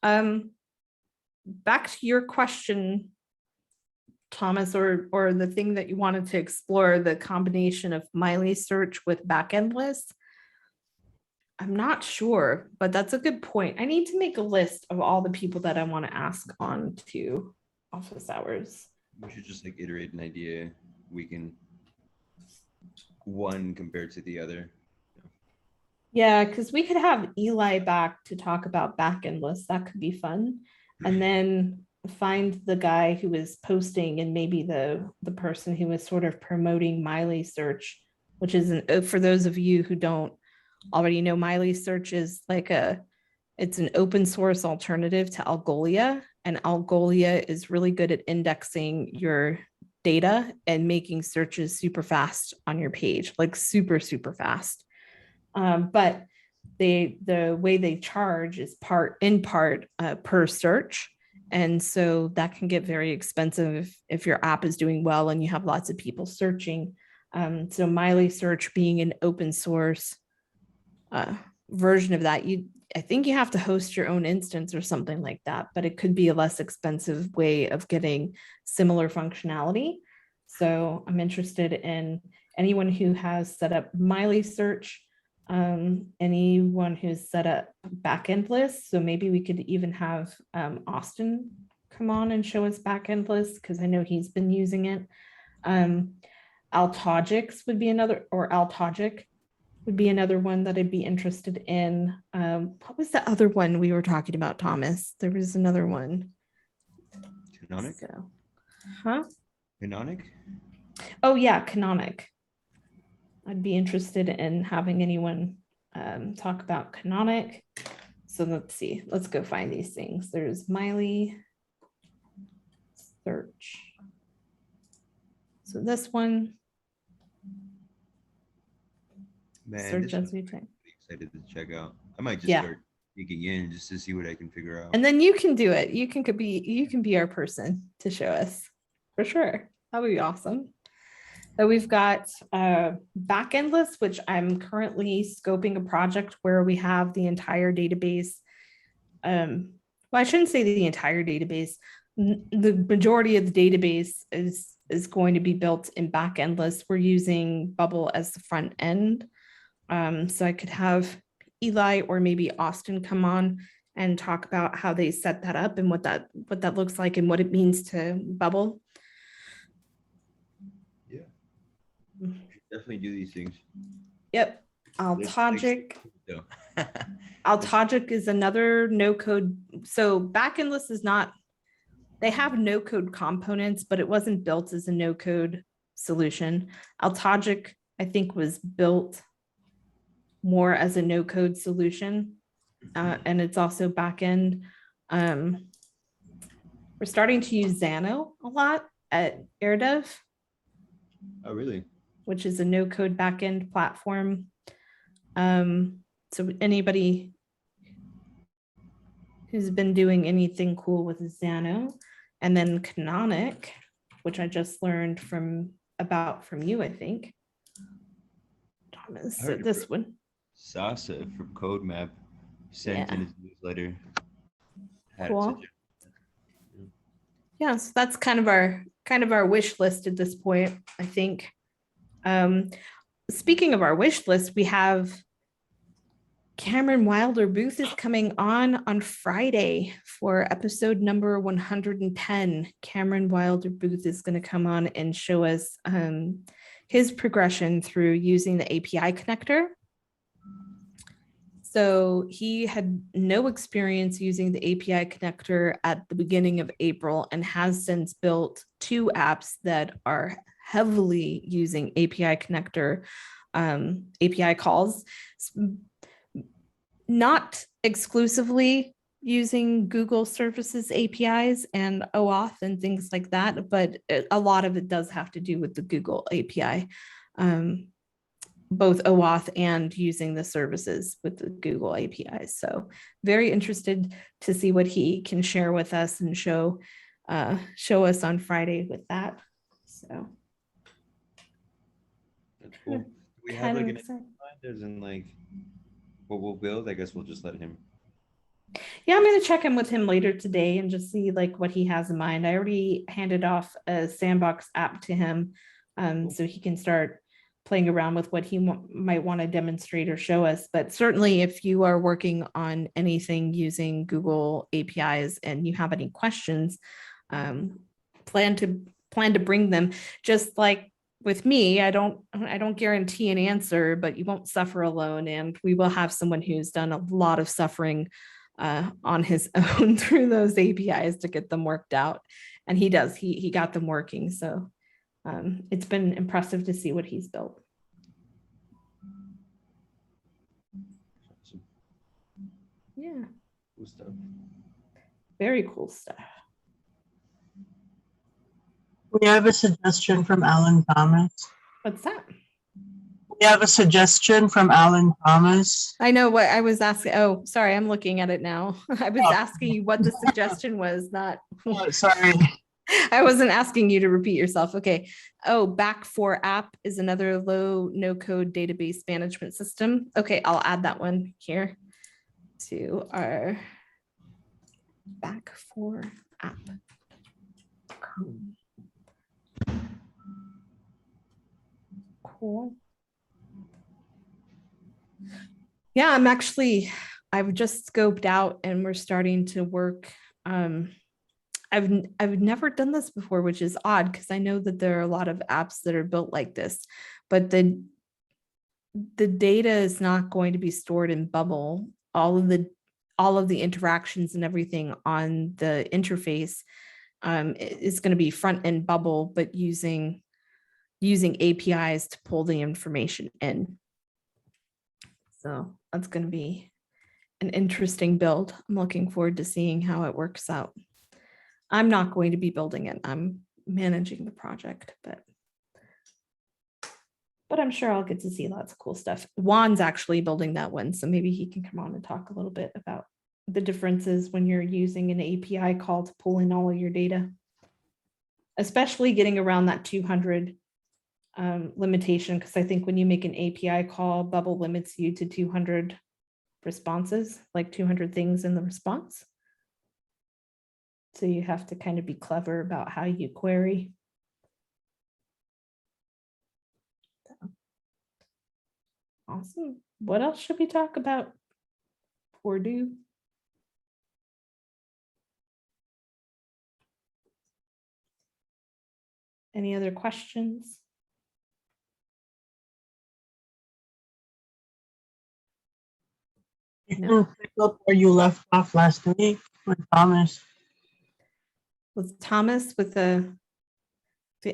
Back to your question, Thomas, or the thing that you wanted to explore, the combination of MeiliSearch with backend lists. I'm not sure, but that's a good point. I need to make a list of all the people that I want to ask on to office hours. We should just like iterate an idea. We can one compared to the other. Yeah, because we could have Eli back to talk about backend lists. That could be fun. And then find the guy who was posting and maybe the person who was sort of promoting MeiliSearch, which is for those of you who don't already know, MeiliSearch is like it's an open source alternative to Algolia, and Algolia is really good at indexing your data and making searches super fast on your page, like super fast. But the way they charge is in part per search, and so that can get very expensive if your app is doing well and you have lots of people searching. So MeiliSearch being an open source version of that, I think you have to host your own instance or something like that, but it could be a less expensive way of getting similar functionality. So I'm interested in anyone who has set up MeiliSearch, anyone who's set up backend lists. So maybe we could even have Austin come on and show us backend lists because I know he's been using it. Altogic would be another one that I'd be interested in. What was the other one we were talking about, Thomas? There was another one. Canonic? So, huh? Canonic? Oh yeah, Canonic. I'd be interested in having anyone talk about Canonic. So let's see, let's go find these things. There's MeiliSearch. So this one, Man, search this as one's we type. excited to check out. I might just Yeah. start digging in just to see what I can figure out. And then you can do it. Could be our person to show us for sure. That would be awesome. So we've got backend list, which I'm currently scoping a project where we have the entire database. Well, I shouldn't say the entire database. The majority of the database is going to be built in backend list. We're using Bubble as the front end. So I could have Eli or maybe Austin come on and talk about how they set that up and what that looks like and what it means to Bubble. Yeah. Definitely do these things. Yep. There's like- Altogic. So, Altogic is another no code. So backend list is not, they have no code components, but it wasn't built as a no code solution. Altogic, I think, was built more as a no code solution. And it's also backend. We're starting to use Xano a lot at AirDev, oh, really? which is a no code backend platform. So anybody who's been doing anything cool with Xano, and then Canonic, which I just learned from you, I think. Thomas, I so heard this one. Sasa from CodeMap sent in Yeah. his newsletter. Had Cool. such a- Yeah, so that's kind of our wish list at this point, I think. Speaking of our wish list, we have Cameron Wilder Booth is coming on Friday for episode number 110. Cameron Wilder Booth is going to come on and show us his progression through using the API connector. So he had no experience using the API connector at the beginning of April and has since built 2 apps that are heavily using API connector API calls, not exclusively using Google Services APIs and OAuth and things like that, but a lot of it does have to do with the Google API, both OAuth and using the services with the Google APIs. So very interested to see what he can share with us and show us on Friday with that. So That's cool. Do we have like an end in mind, as in like what we'll build? I guess we'll just let him. Yeah, I'm going to check in with him later today and just see like what he has in mind. I already handed off a sandbox app to him, so he can start playing around with what he might want to demonstrate or show us. But certainly if you are working on anything using Google APIs and you have any questions, plan to bring them. Just like with me, I don't guarantee an answer, but you won't suffer alone. And we will have someone who's done a lot of suffering on his own through those APIs to get them worked out. And he does, he got them working. So it's been impressive to see what he's built. Awesome. Yeah, Cool stuff. very cool stuff. We have a suggestion from Alan Thomas. What's that? We have a suggestion from Alan Thomas. I know what I was asking. Oh, sorry, I'm looking at it now. I was Oh. asking you what the suggestion was, not. Oh, sorry. I wasn't asking you to repeat yourself. Okay. Oh, Back4 app is another low no code database management system. Okay, I'll add that one here to our Back4 app. Cool. Yeah, I've just scoped out and we're starting to work. I've never done this before, which is odd because I know that there are a lot of apps that are built like this, but the data is not going to be stored in Bubble. All of the interactions and everything on the interface is going to be front end bubble, but using APIs to pull the information in. So that's going to be an interesting build. I'm looking forward to seeing how it works out. I'm not going to be building it. I'm managing the project, but I'm sure I'll get to see lots of cool stuff. Juan's actually building that one, so maybe he can come on and talk a little bit about the differences when you're using an API call to pull in all of your data, especially getting around that 200 limitation, because I think when you make an API call, Bubble limits you to 200 responses, like 200 things in the response. So you have to kind of be clever about how you query. Awesome. What else should we talk about? Or do? Any other questions? No. Pick up where you left off last week with Thomas. With Thomas with the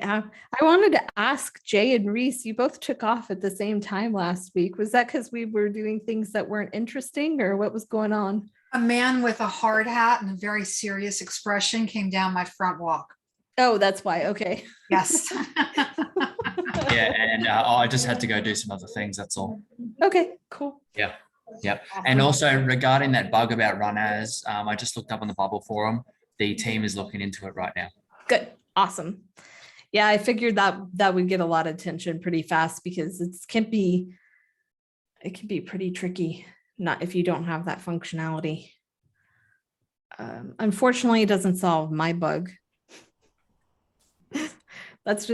app. I wanted to ask Jay and Reece, you both took off at the same time last week. Was that because we were doing things that weren't interesting, or what was going on? A man with a hard hat and a very serious expression came down my front walk. Oh, that's why. Okay. Yes. Yeah, and I just had to go do some other things. That's all. Okay, cool. Yeah. Yep. And also regarding that bug about run as, I just looked up on the Bubble forum. The team is looking into it right now. Good. Awesome. Yeah, I figured that would get a lot of attention pretty fast, because it can be pretty tricky, not if you don't have that functionality. Unfortunately, it doesn't solve my bug. That's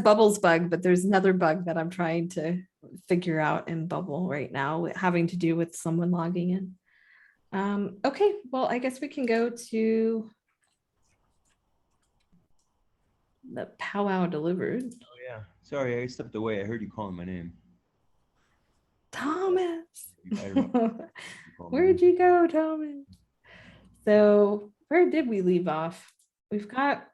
Bubble's bug, but there's another bug that I'm trying to figure out in Bubble right now, having to do with someone logging in. Okay, well, I guess we can go to the Powow Delivered. Oh yeah. Sorry, I stepped away. I heard you calling my name. Thomas. I don't know. Where'd you go, Thomas? So where did we leave off? We've got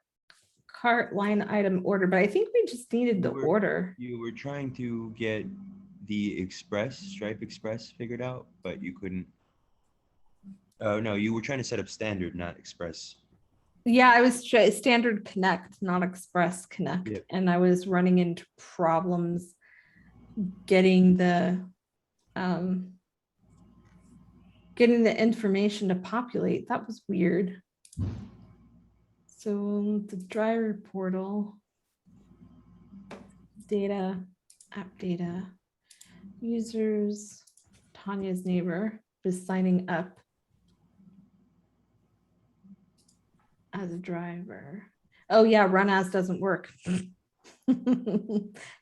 cart line item order, but I think we just needed the order. You were trying to get the Stripe Express figured out, but you couldn't. Oh no, you were trying to set up standard, not Express. Yeah, I was standard connect, not express connect. Yep. And I was running into problems getting the information to populate. That was weird. So the driver portal, data, app data, users, Tanya's neighbor is signing up as a driver. Oh yeah, run as doesn't work.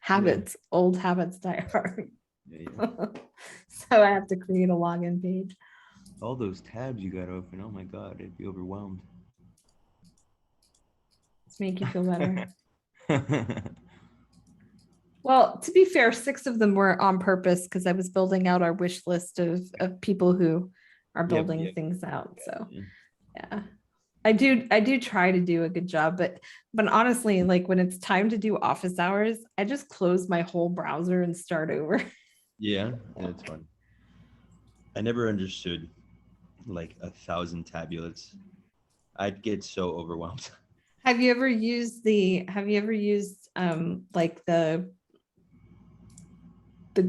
Habits, old habits die hard. Yeah. So I have to create a login page. All those tabs you got open. Oh my God, I'd be overwhelmed. Let's make you feel better. Well, to be fair, 6 of them were on purpose because I was building out our wish list of people who are building things out. So yeah. I do try to do a good job, but honestly, like when it's time to do office hours, I just close my whole browser and start over. Yeah, that's fun. I never understood like 1,000 tabulets. I'd get so overwhelmed. Have you ever used like the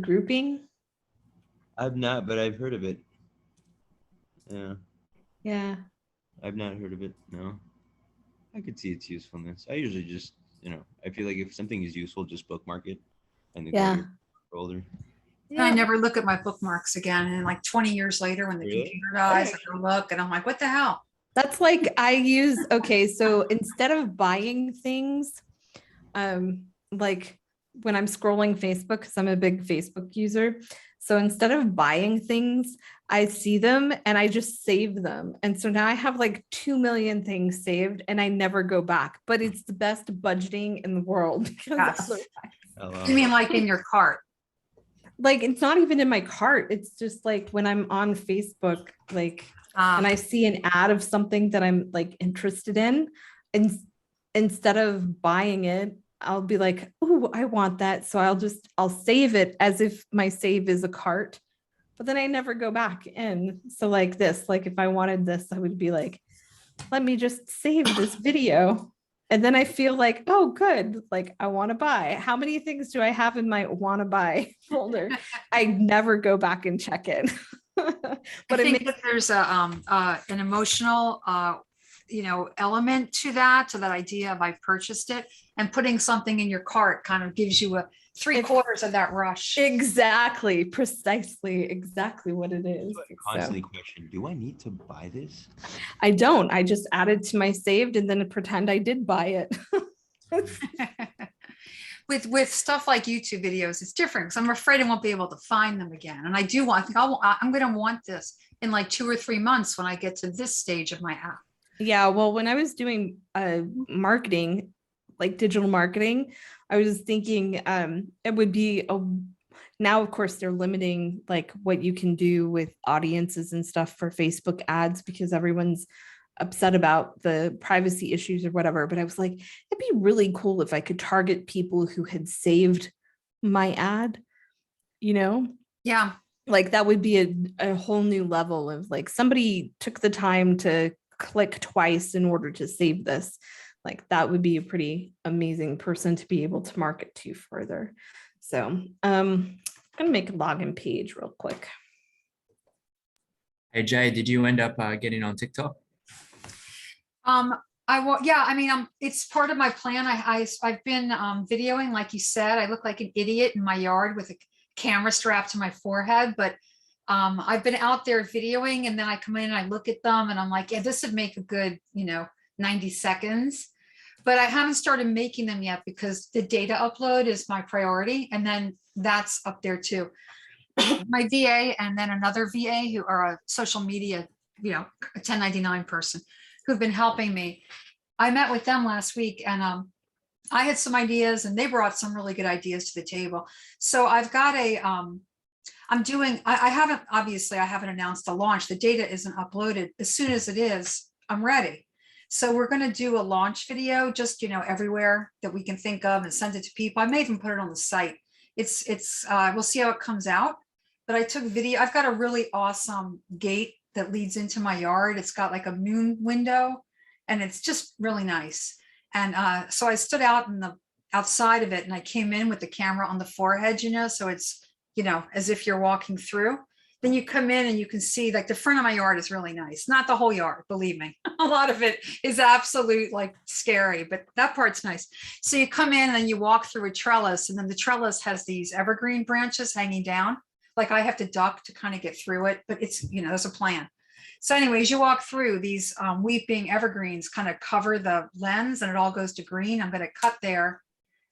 grouping? I've not, but I've heard of it. Yeah. Yeah. I've not heard of it. No. I could see its usefulness. I usually just, I feel like if something is useful, just bookmark it and then folder. I never look at my bookmarks again. And like 20 years later, when the computer dies, I go look and I'm like, what the hell? That's like I use, okay, so instead of buying things, like when I'm scrolling Facebook, because I'm a big Facebook user. So instead of buying things, I see them and I just save them. And so now I have like 2 million things saved and I never go back, but it's the best budgeting in the world. Because You mean like in your cart? Like it's not even in my cart. It's just like when I'm on Facebook, like, and I see an ad of something that I'm like interested in, and instead of buying it, I'll be like, oh, I want that. So I'll save it as if my save is a cart, but then I never go back in. So like this, like if I wanted this, I would be like, let me just save this video. And then I feel like, oh, good. Like I want to buy. How many things do I have in my want to buy folder? I never go back and check it. But But I it think makes, that there's an emotional element to that idea of I've purchased it, and putting something in your cart kind of gives you a 3/4 of that rush. exactly, precisely, exactly what it is. I So constantly question, do I need to buy this? I don't. I just add it to my saved and then pretend I did buy it. With stuff like YouTube videos, it's different because I'm afraid I won't be able to find them again. And I do want, I think I'm going to want this in like 2 or 3 months when I get to this stage of my app. Yeah, well, when I was doing marketing, like digital marketing, I was thinking it would be now, of course, they're limiting like what you can do with audiences and stuff for Facebook ads because everyone's upset about the privacy issues or whatever. But I was like, it'd be really cool if I could target people who had saved my ad, you know? Yeah. Like that would be a whole new level of like somebody took the time to click twice in order to save this. Like that would be a pretty amazing person to be able to market to further. So I'm gonna make a login page real quick. Hey Jay, did you end up getting on TikTok? Yeah, I mean, it's part of my plan. I've been videoing, like you said. I look like an idiot in my yard with a camera strapped to my forehead, but I've been out there videoing, and then I come in and I look at them and I'm like, yeah, this would make a good, 90 seconds. But I haven't started making them yet because the data upload is my priority. And then that's up there too. My VA and then another VA who are a social media, a 1099 person who've been helping me. I met with them last week and I had some ideas and they brought some really good ideas to the table. So I've got I haven't announced the launch. The data isn't uploaded. As soon as it is, I'm ready. So we're going to do a launch video, just, everywhere that we can think of and send it to people. I may even put it on the site. We'll see how it comes out. But I took video. I've got a really awesome gate that leads into my yard. It's got like a moon window and it's just really nice. And so I stood out in the outside of it and I came in with the camera on the forehead, so it's, as if you're walking through. Then you come in and you can see like the front of my yard is really nice. Not the whole yard, believe me. A lot of it is absolute like scary, but that part's nice. So you come in and then you walk through a trellis, and then the trellis has these evergreen branches hanging down. Like I have to duck to kind of get through it, but it's, there's a plan. So anyways, you walk through these weeping evergreens kind of cover the lens and it all goes to green. I'm going to cut there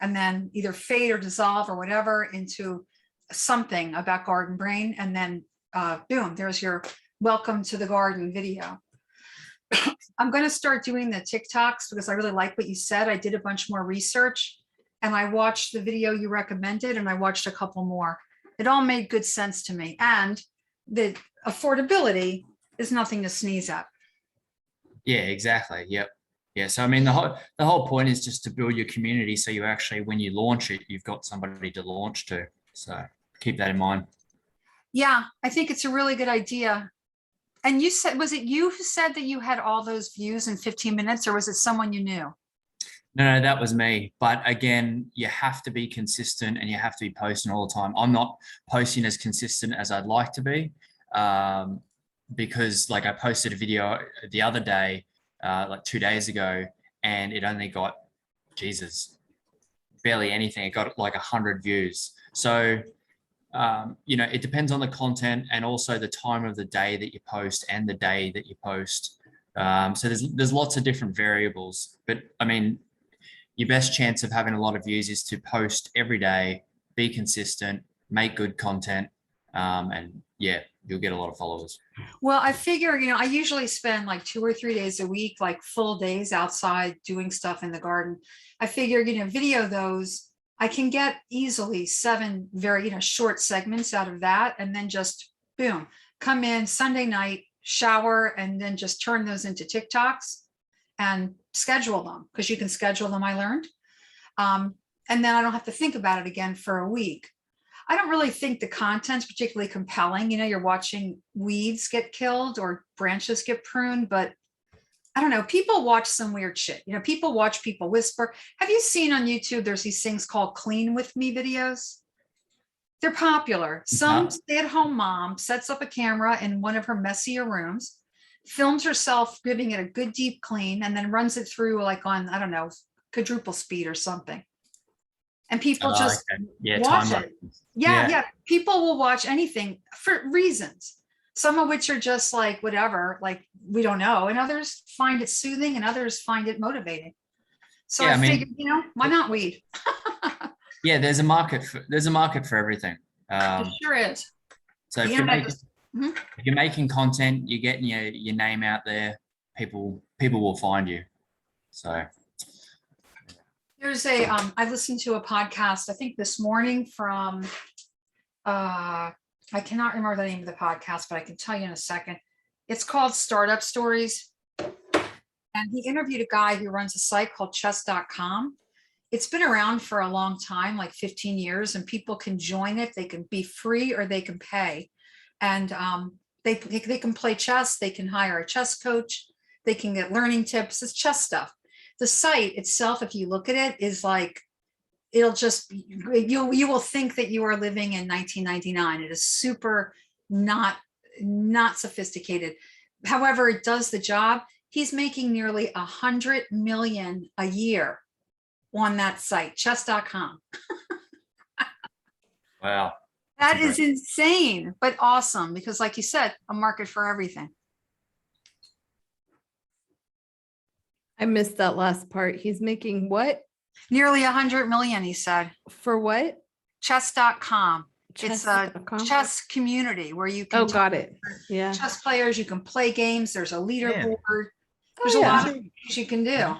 and then either fade or dissolve or whatever into something about Garden Brain. And then boom, there's your welcome to the garden video. I'm going to start doing the TikToks because I really like what you said. I did a bunch more research and I watched the video you recommended and I watched a couple more. It all made good sense to me. And the affordability is nothing to sneeze at. Yeah, exactly. Yep. Yeah. So I mean, the whole point is just to build your community. So you actually, when you launch it, you've got somebody to launch to. So keep that in mind. Yeah, I think it's a really good idea. And you said, was it you who said that you had all those views in 15 minutes, or was it someone you knew? No, that was me. But again, you have to be consistent and you have to be posting all the time. I'm not posting as consistent as I'd like to be because like I posted a video the other day, like 2 days ago, and it only got, barely anything. It got like 100 views. So it depends on the content and also the time of the day that you post and the day that you post. So there's lots of different variables, but I mean, your best chance of having a lot of views is to post every day, be consistent, make good content, and yeah, you'll get a lot of followers. Well, I figure, I usually spend like 2 or 3 days a week, like full days outside doing stuff in the garden. I figure, video those, I can get easily 7 very, short segments out of that. And then just boom, come in Sunday night, shower, and then just turn those into TikToks. and schedule them, because you can schedule them, I learned. And then I don't have to think about it again for a week. I don't really think the content's particularly compelling. You know, you're watching weeds get killed or branches get pruned, but I don't know. People watch some weird shit. You know, people watch people whisper. Have you seen on YouTube, there's these things called clean with me videos? They're popular. Some stay-at-home mom sets up a camera in one of her messier rooms, films herself giving it a good deep clean, and then runs it through like on, I don't know, quadruple speed or something. And people just watch it. Yeah. People will watch anything for reasons, some of which are just like whatever, like we don't know, and others find it soothing and others find it motivating. So I figured, you know, why not weed? Yeah, there's a market for everything. It sure is. So if you're making content, you're getting your name out there, people will find you. So there's I listened to a podcast, I think this morning from, I cannot remember the name of the podcast, but I can tell you in a second. It's called Startup Stories. And he interviewed a guy who runs a site called chess.com. It's been around for a long time, like 15 years, and people can join it. They can be free or they can pay. And they can play chess. They can hire a chess coach. They can get learning tips. It's chess stuff. The site itself, if you look at it, is like, it'll just, you will think that you are living in 1999. It is super not sophisticated. However, it does the job. He's making nearly 100 million a year on that site, chess.com. Wow. That is insane, but awesome, because like you said, a market for everything. I missed that last part. He's making what? Nearly 100 million, he said. For what? Chess.com. It's a Chess.com? chess community where you can got it. Yeah. chess players, you can play games. There's a leaderboard. Oh, There's a yeah. lot of things you can do.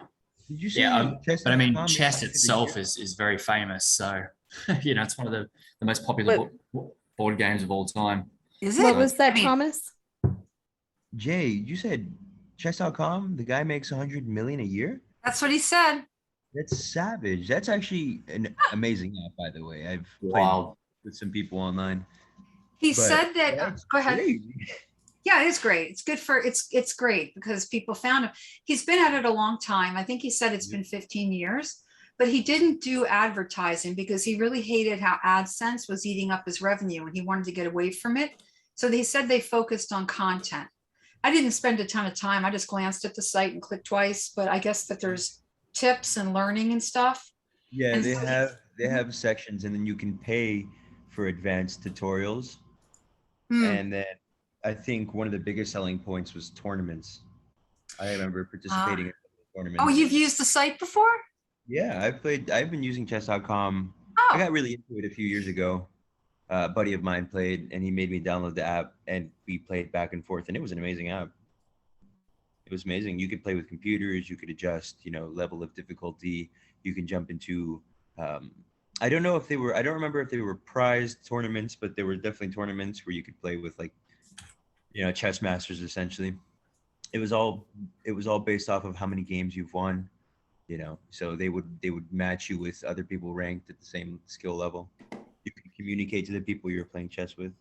Did you say But I mean, chess.com chess is itself is very famous. So, you know, it's one of the most popular board games of all time. Is it? What was that, I mean, Thomas? Jay, you said chess.com, the guy makes 100 million a year? That's what he said. That's savage. That's actually an amazing app, by the way. I've Wow. played with some people online. He But said that, that's go ahead. crazy. Yeah, it is great. It's good for, it's great because people found him. He's been at it a long time. I think he said it's been 15 years, but he didn't do advertising because he really hated how AdSense was eating up his revenue and he wanted to get away from it. So they said they focused on content. I didn't spend a ton of time. I just glanced at the site and clicked twice, but I guess that there's tips and learning and stuff. Yeah, And they so have sections, and then you can pay for advanced tutorials. Hmm. And then I think one of the biggest selling points was tournaments. I remember participating in tournaments. Oh, you've used the site before? Yeah, I've been using chess.com. I got really into it a few years ago. A buddy of mine played, and he made me download the app, and we played back and forth, and it was an amazing app. It was amazing. You could play with computers. You could adjust, level of difficulty. You can jump into. I don't remember if they were prized tournaments, but there were definitely tournaments where you could play with chess masters essentially. It was all based off of how many games you've won, so they would match you with other people ranked at the same skill level. You could communicate to the people you're playing chess with.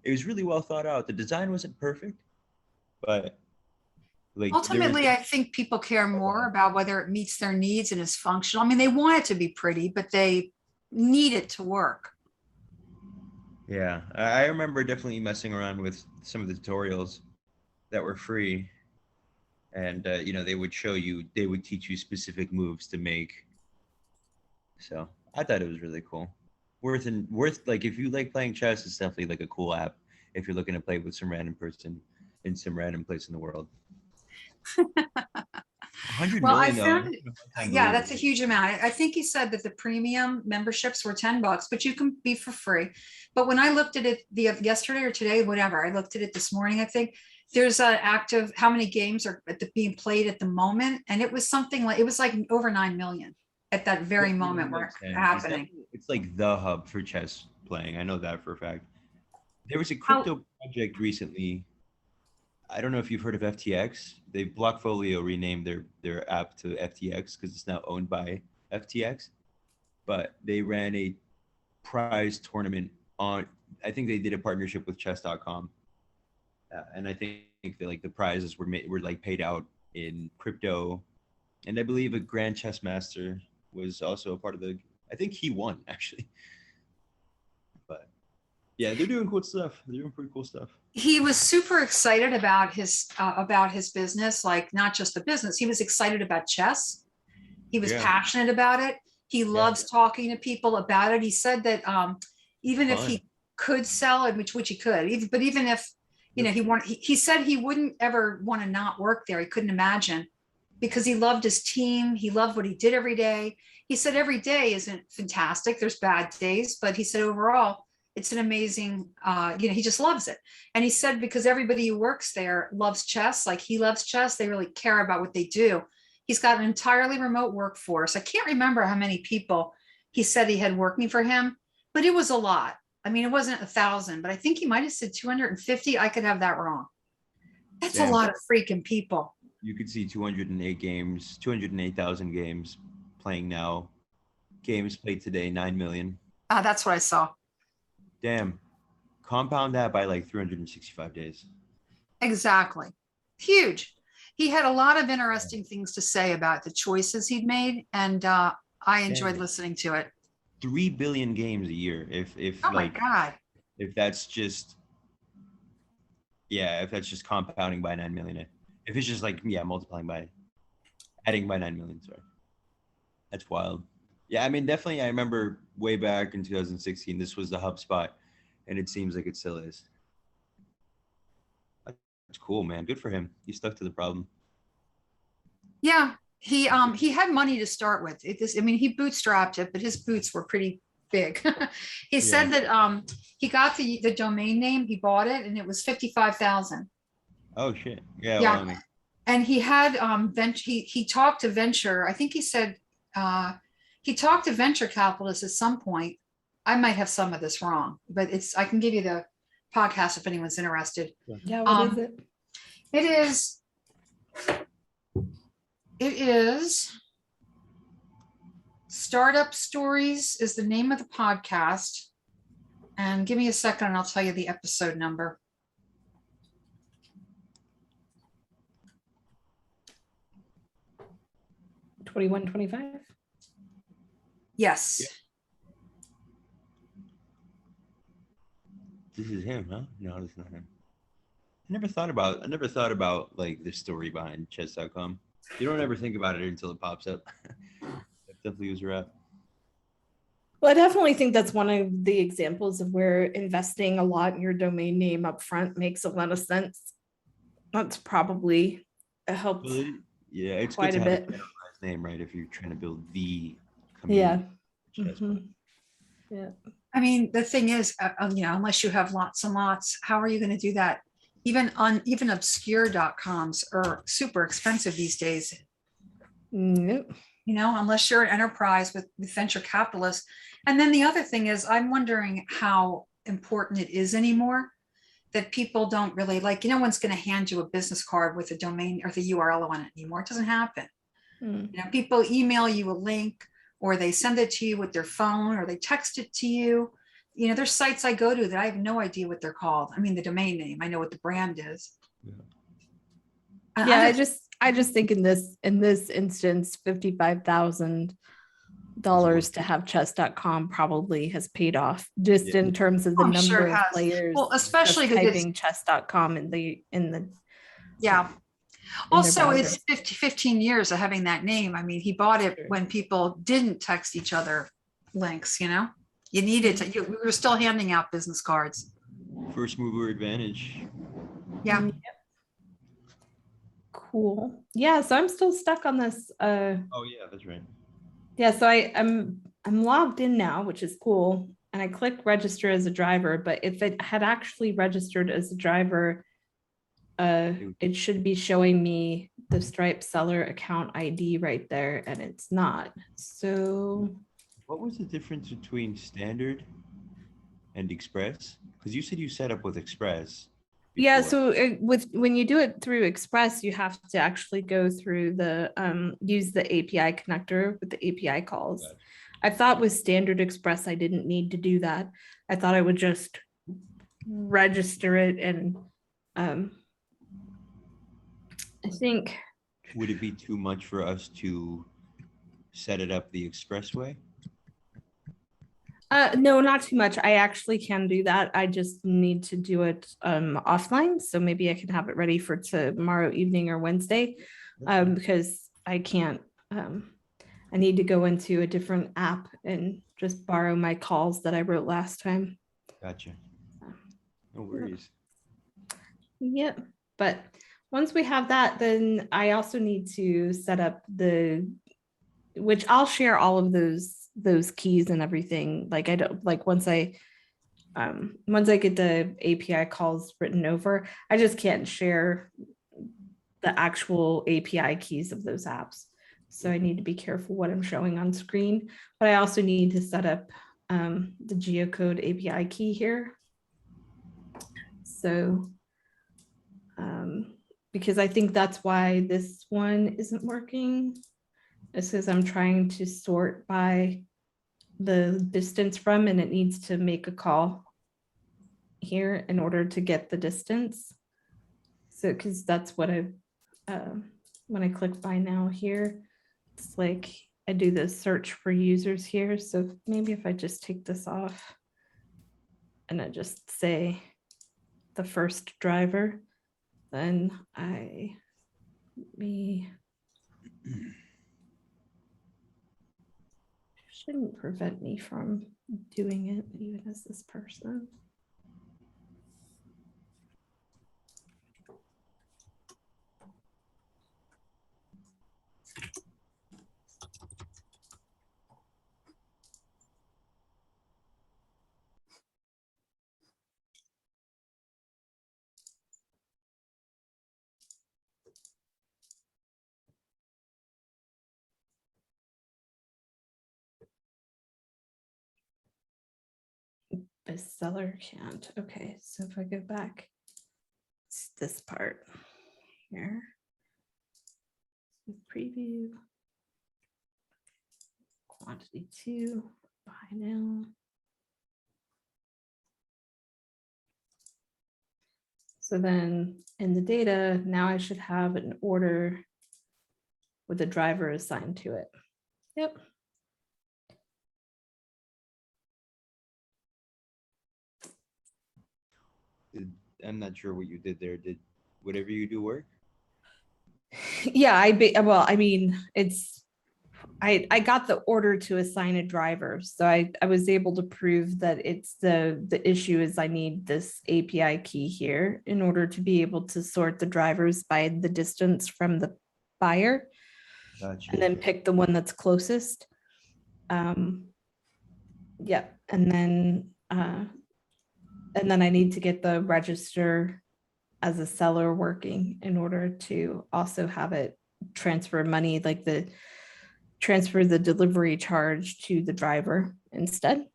It was really well thought out. The design wasn't perfect, but ultimately, I think people care more about whether it meets their needs and is functional. I mean, they want it to be pretty, but they need it to work. Yeah, I remember definitely messing around with some of the tutorials that were free, and they would teach you specific moves to make. So I thought it was really cool. Worth like if you like playing chess, it's definitely like a cool app if you're looking to play with some random person in some random place in the world. 100 Well, million, I found yeah, that's a huge amount. I think he said that the premium memberships were $10, but you can be for free. But when I looked at it yesterday or today, whatever, I looked at it this morning, I think there's an active, how many games are being played at the moment. And it was something like, it was like over 9 million at that very moment where it's happening. It's like the hub for chess playing. I know that for a fact. There was a crypto project recently. I don't know if you've heard of FTX. They Blockfolio renamed their app to FTX because it's now owned by FTX. But they ran a prize tournament on. I think they did a partnership with Chess.com, and I think that like the prizes were like paid out in crypto, and I believe a Grand Chess Master was also a part of the. I think he won actually. But yeah, they're doing cool stuff. They're doing pretty cool stuff. He was super excited about his business, like not just the business. He was excited about chess. He was passionate about it. He loves talking to people about it. He said that even if he could sell it, which he could, but even if he said he wouldn't ever want to not work there. He couldn't imagine, because he loved his team. He loved what he did every day. He said every day isn't fantastic. There's bad days, but he said overall, it's an amazing, he just loves it. And he said, because everybody who works there loves chess, like he loves chess, they really care about what they do. He's got an entirely remote workforce. I can't remember how many people he said he had working for him, but it was a lot. I mean, it wasn't 1,000, but I think he might've said 250. I could have that wrong. That's a lot of freaking people. You could see 208,000 games playing now. Games played today, 9 million. That's what I saw. Damn. Compound that by like 365 days. Exactly. Huge. He had a lot of interesting things to say about the choices he'd made, and I enjoyed listening to it. 3 billion games a year. If oh my God. If that's just compounding by 9 million. If it's just like adding by 9 million, sorry. That's wild. Yeah, I mean, definitely I remember way back in 2016, this was the HubSpot, and it seems like it still is. That's cool, man. Good for him. He stuck to the problem. Yeah, he had money to start with. He bootstrapped it, but his boots were pretty big. He said that he got the domain name, he bought it, and it was 55,000. Oh shit. Yeah. Yeah. Well, I mean, and he had he talked to venture. I think he said he talked to venture capitalists at some point. I might have some of this wrong, but I can give you the podcast if anyone's interested. Yeah, what is it? It is Startup Stories is the name of the podcast. And give me a second and I'll tell you the episode number. $21.25. Yes. Yeah. This is him, huh? No, this is not him. I never thought about like the story behind chess.com. You don't ever think about it until it pops up. That definitely was a wrap. Well, I definitely think that's one of the examples of where investing a lot in your domain name up front makes a lot of sense. That's probably helped. Well, it's quite good to a have bit. an enterprise name, right? If you're trying to build the community. Yeah. Mm-hmm. Yeah. I mean, the thing is, unless you have lots and lots, how are you going to do that? Even obscure.coms are super expensive these days. Nope. Unless you're an enterprise with venture capitalists. And then the other thing is, I'm wondering how important it is anymore that people don't really no one's going to hand you a business card with a domain or the URL on it anymore. It doesn't happen. People email you a link, or they send it to you with their phone, or they text it to you. There's sites I go to that I have no idea what they're called. I mean, the domain name, I know what the brand is. Yeah, I just think in this instance, $55,000 to have chess.com probably has paid off just in terms of the number of players. Well, especially typing chess.com in the yeah. Also, it's 15 years of having that name. I mean, he bought it when people didn't text each other links, you needed to, we were still handing out business cards. First mover advantage. Yeah. Yep. Cool. Yeah. So I'm still stuck on this. Oh yeah, that's right. Yeah. So I'm logged in now, which is cool. And I click register as a driver, but if it had actually registered as a driver, it should be showing me the Stripe seller account ID right there, and it's not. So what was the difference between standard and express? Because you said you set up with express. Yeah, before. so when you do it through Express, you have to actually go through the use the API connector with the API calls. Gotcha. I thought with standard Express, I didn't need to do that. I thought I would just register it, and I think Would it be too much for us to set it up the express way? no, not too much. I actually can do that. I just need to do it offline. So maybe I can have it ready for tomorrow evening or Wednesday, because I can't. I need to go into a different app and just borrow my calls that I wrote last time. Gotcha. No worries. Yep. But once we have that, then I also need to set up which I'll share all of those keys and everything. Like I don't like once I get the API calls written over, I just can't share the actual API keys of those apps. So I need to be careful what I'm showing on screen, but I also need to set up the geocode API key here. So because I think that's why this one isn't working. It says I'm trying to sort by the distance from, and it needs to make a call here in order to get the distance. So, because that's what when I click buy now here, it's like I do the search for users here. So maybe if I just take this off and I just say the first driver, then shouldn't prevent me from doing it even as this person. Bestseller can't. Okay, so if I go back, it's this part here. Preview. Quantity 2, buy now. So then in the data, now I should have an order with a driver assigned to it. Yep. I'm not sure what you did there. Did whatever you do work? Yeah, I mean, I got the order to assign a driver. So I was able to prove that it's the issue is I need this API key here in order to be able to sort the drivers by the distance from the buyer. Gotcha. And then pick the one that's closest. Yeah, and then I need to get the register as a seller working in order to also have it transfer money, like transfer the delivery charge to the driver instead.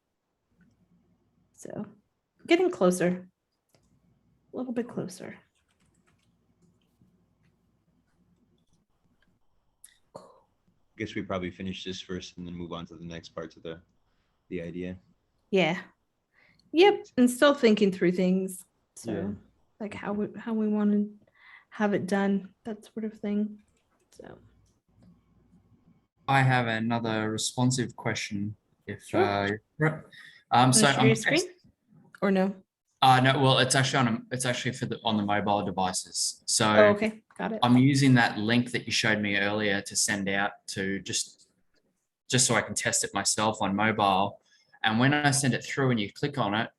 So getting closer, a little bit closer. Guess we probably finish this first and then move on to the next parts of the idea. Yeah. Yep. And still thinking through things. So Yeah. like how we want to have it done, that sort of thing. So I have another responsive question. If Sure. so share your screen or no? No, well, it's actually on the mobile devices. So Oh, okay, got it. I'm using that link that you showed me earlier to send out to just so I can test it myself on mobile. And when I send it through and you click on it,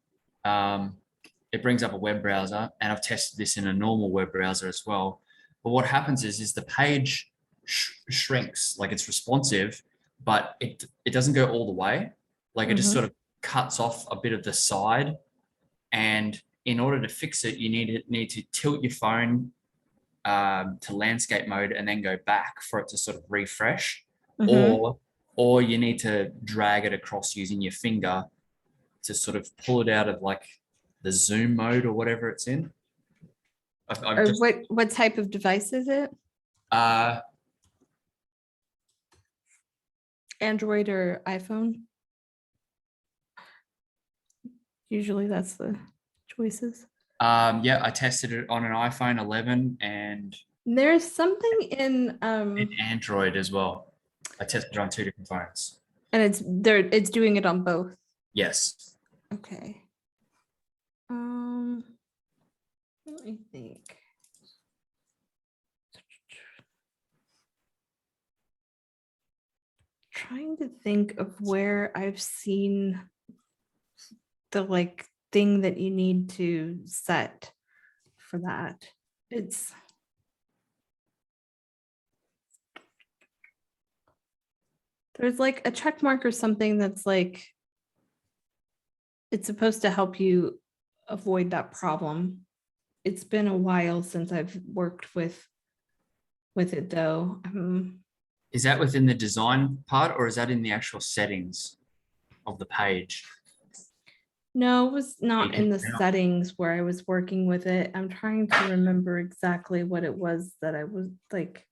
it brings up a web browser, and I've tested this in a normal web browser as well. But what happens is the page shrinks, like it's responsive, but it doesn't go all the way. Like it just sort of cuts off a bit of the side. And in order to fix it, you need to tilt your phone to landscape mode and then go back for it to sort of refresh, or you need to drag it across using your finger to sort of pull it out of like the zoom mode or whatever it's in. I've Or just, what type of device is it? uh, Android or iPhone? Usually that's the choices. yeah, I tested it on an iPhone 11 and There's something in Android as well. I tested it on 2 different phones. and it's doing it on both. Yes. Okay. Let me think. Trying to think of where I've seen the like thing that you need to set for that. There's like a check mark or something that's like it's supposed to help you avoid that problem. It's been a while since I've worked with it though. Is that within the design part or is that in the actual settings of the page? No, it was not can in the tell. settings where I was working with it. I'm trying to remember exactly what it was that I was like,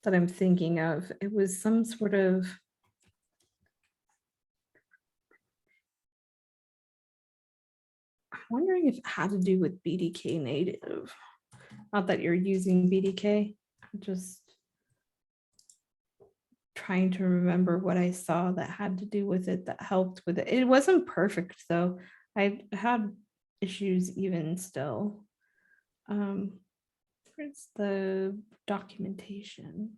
that I'm thinking of. It was some sort of. I'm wondering if it had to do with BDK native. Not that you're using BDK, I'm just trying to remember what I saw that had to do with it that helped with it. It wasn't perfect though. I had issues even still. Where's the documentation?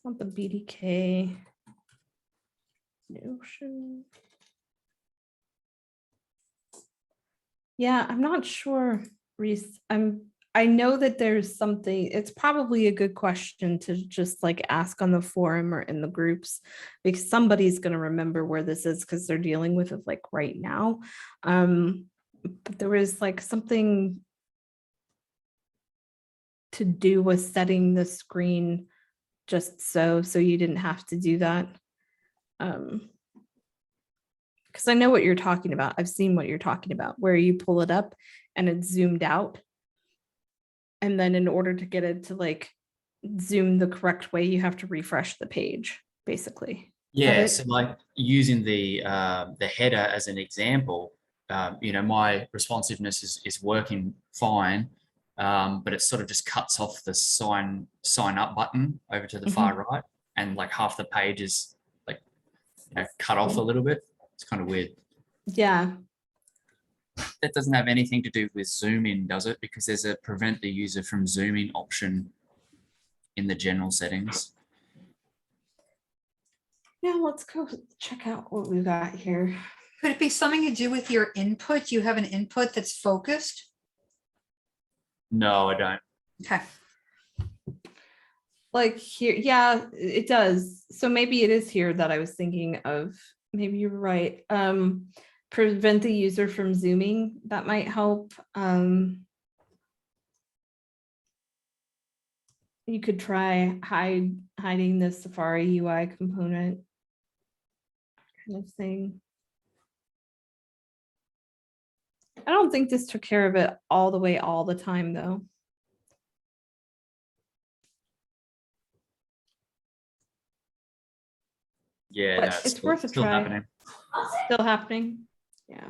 Want the BDK notion. Yeah, I'm not sure, Reece. I know that there's something, it's probably a good question to just like ask on the forum or in the groups, because somebody's going to remember where this is because they're dealing with it like right now. But there was like something to do with setting the screen just so you didn't have to do that. Because I know what you're talking about. I've seen what you're talking about, where you pull it up and it's zoomed out. And then in order to get it to like zoom the correct way, you have to refresh the page, basically. Yeah, so like using the header as an example, you know, my responsiveness is working fine, but it sort of just cuts off the sign up button over to the far right, and like half the page is like, you know, cut off a little bit. It's kind of weird. Yeah. That doesn't have anything to do with zoom in, does it? Because there's a prevent the user from zooming option in the general settings. Yeah, let's go check out what we've got here. Could it be something to do with your input? You have an input that's focused? No, I don't. Okay. Like here, yeah, it does. So maybe it is here that I was thinking of. Maybe you're right. Prevent the user from zooming. That might help. You could try hiding the Safari UI component kind of thing. I don't think this took care of it all the way all the time though. Yeah, But no, it's worth a still try. happening. Still happening. Yeah.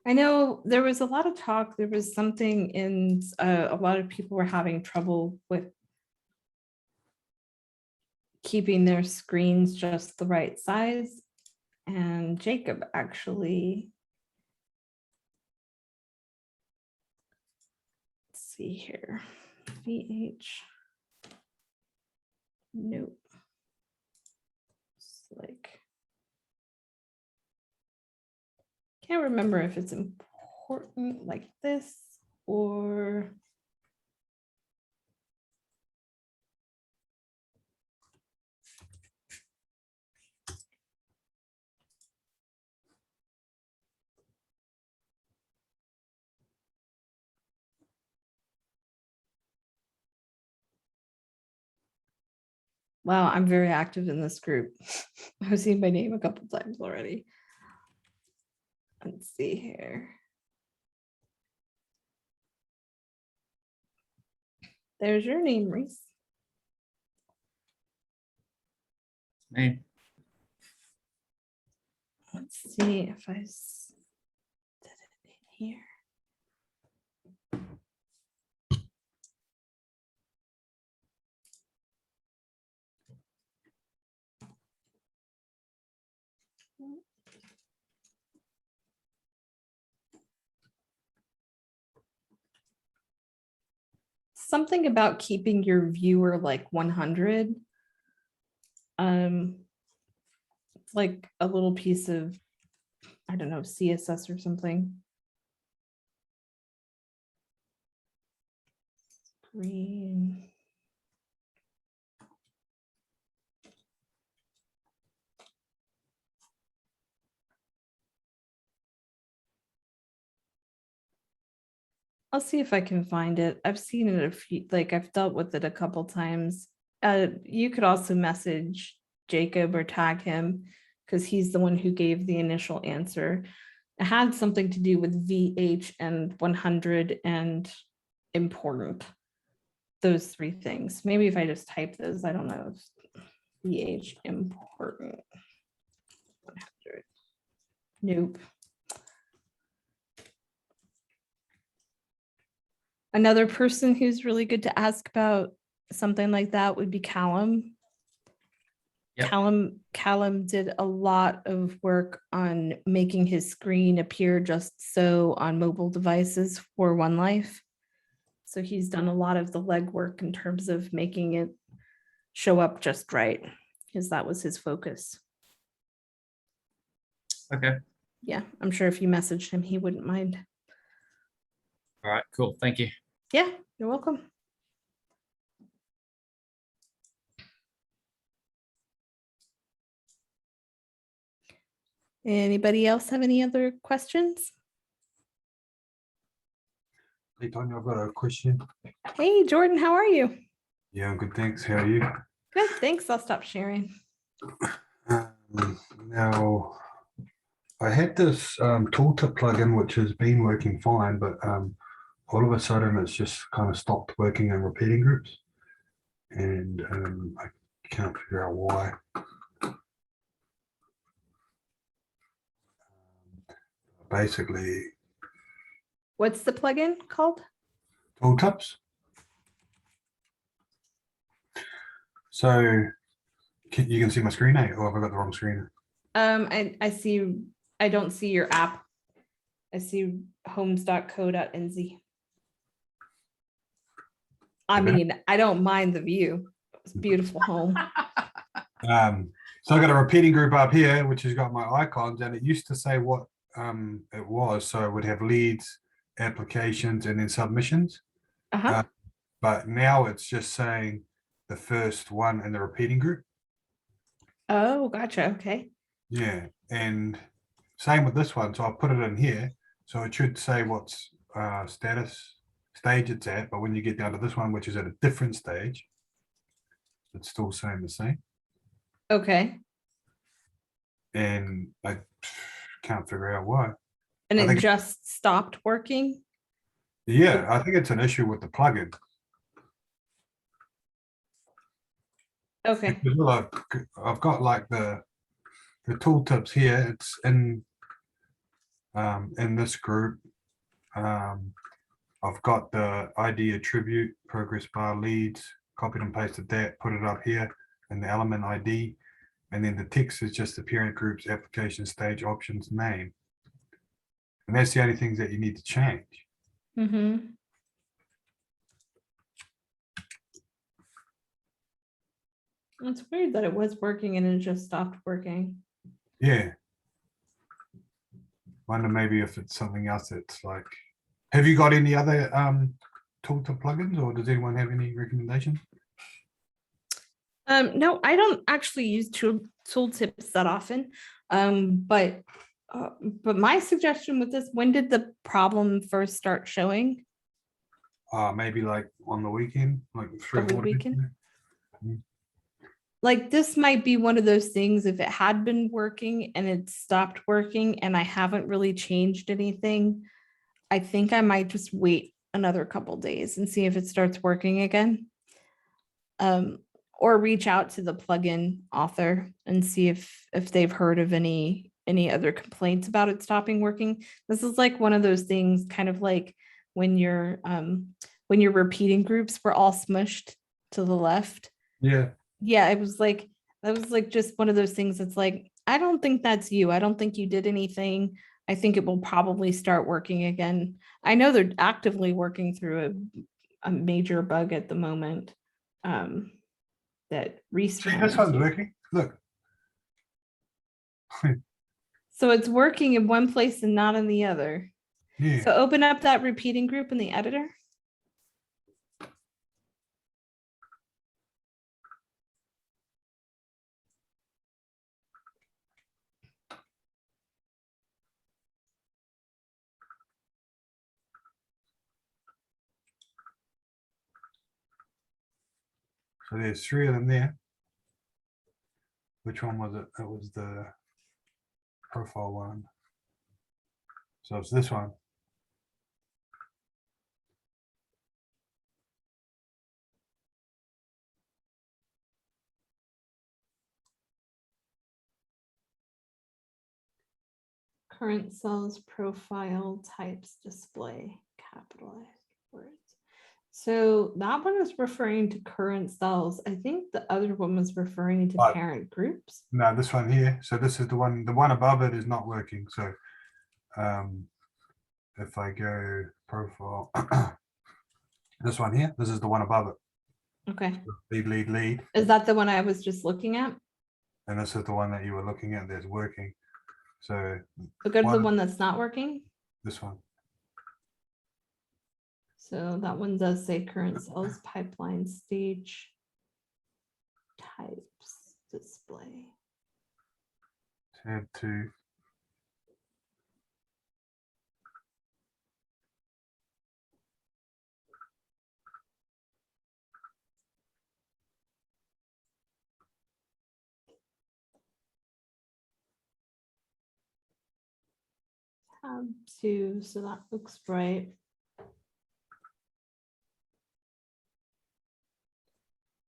I know there was a lot of talk. There was something in a lot of people were having trouble with keeping their screens just the right size. And Jacob actually, let's see here, VH, nope. It's like, can't remember if it's important like this or Wow, I'm very active in this group. I've seen my name a couple times already. Let's see here. There's your name, Reece. Me. Let's see if I did it in here. Something about keeping your viewer like 100. It's like a little piece of, I don't know, CSS or something. Green. I'll see if I can find it. I've seen it a few, like I've dealt with it a couple times. You could also message Jacob or tag him because he's the one who gave the initial answer. It had something to do with VH and 100 and important. Those three things. Maybe if I just type those, I don't know. VH important. 100. Nope. Another person who's really good to ask about something like that would be Callum. Yep. Callum did a lot of work on making his screen appear just so on mobile devices for One Life. So he's done a lot of the legwork in terms of making it show up just right, because that was his focus. Okay. Yeah, I'm sure if you messaged him, he wouldn't mind. All right, cool. Thank you. Yeah, you're welcome. Anybody else have any other questions? Hey, Tonya, I've got a question. Hey, Jordan, how are you? Yeah, I'm good, thanks. How are you? Good, thanks. I'll stop sharing. Now, I had this tooltip plugin which has been working fine, but all of a sudden it's just kind of stopped working in repeating groups, and I can't figure out why. Basically, What's the plugin called? tooltips. So you can see my screen, eh? Or have I got the wrong screen? I see, I don't see your app. I see homes.co.nz. I Okay. mean, I don't mind the view. It's a beautiful home. So I got a repeating group up here, which has got my icons, and it used to say what it was. So it would have leads, applications, and then submissions. Uh-huh. But now it's just saying the first one in the repeating group. Oh, gotcha. Okay. Yeah, and same with this one. So I'll put it in here. So it should say what's stage it's at. But when you get down to this one, which is at a different stage, it's still saying the same. Okay. And I can't figure out why. And I it think- just stopped working? Yeah, I think it's an issue with the plugin. Okay. Because, well, I've got like the tooltips here. It's in this group. I've got the ID attribute, progress bar, leads, copied and pasted that, put it up here in the element ID. And then the text is just the parent group's application stage options name. And that's the only things that you need to change. Mm-hmm. It's weird that it was working and it just stopped working. Yeah. Wonder maybe if it's something else that's like, have you got any other tooltip plugins, or does anyone have any recommendations? No, I don't actually use tooltips that often. But my suggestion with this, when did the problem first start showing? Maybe like on the weekend, like 3 or Over the 4 days weekend? ago. like this might be one of those things, if it had been working and it stopped working and I haven't really changed anything, I think I might just wait another couple days and see if it starts working again. Or reach out to the plugin author and see if they've heard of any other complaints about it stopping working. This is like one of those things, kind of like when your repeating groups were all smushed to the left. Yeah. Yeah, it was like, that was like just one of those things that's like, I don't think that's you. I don't think you did anything. I think it will probably start working again. I know they're actively working through a major bug at the moment. That Reece See, ran this one's into. working. Look. So it's working in one place and not in the other. Yeah. So open up that repeating group in the editor. So there's 3 of them there. Which one was it? It was the profile one. So it's this one. Current cells, profile types, display, capitalized words. So that one is referring to current cells. I think the other one was referring to parent groups. No, this one here. So this is the one above it is not working. So if I go profile, this one here, this is the one above it. Okay. Lead. Is that the one I was just looking at? And this is the one that you were looking at that's working. So go to the one that's not working. This one. So that one does say current cells, pipeline, stage, types, display. Tab 2. Tab 2, so that looks right.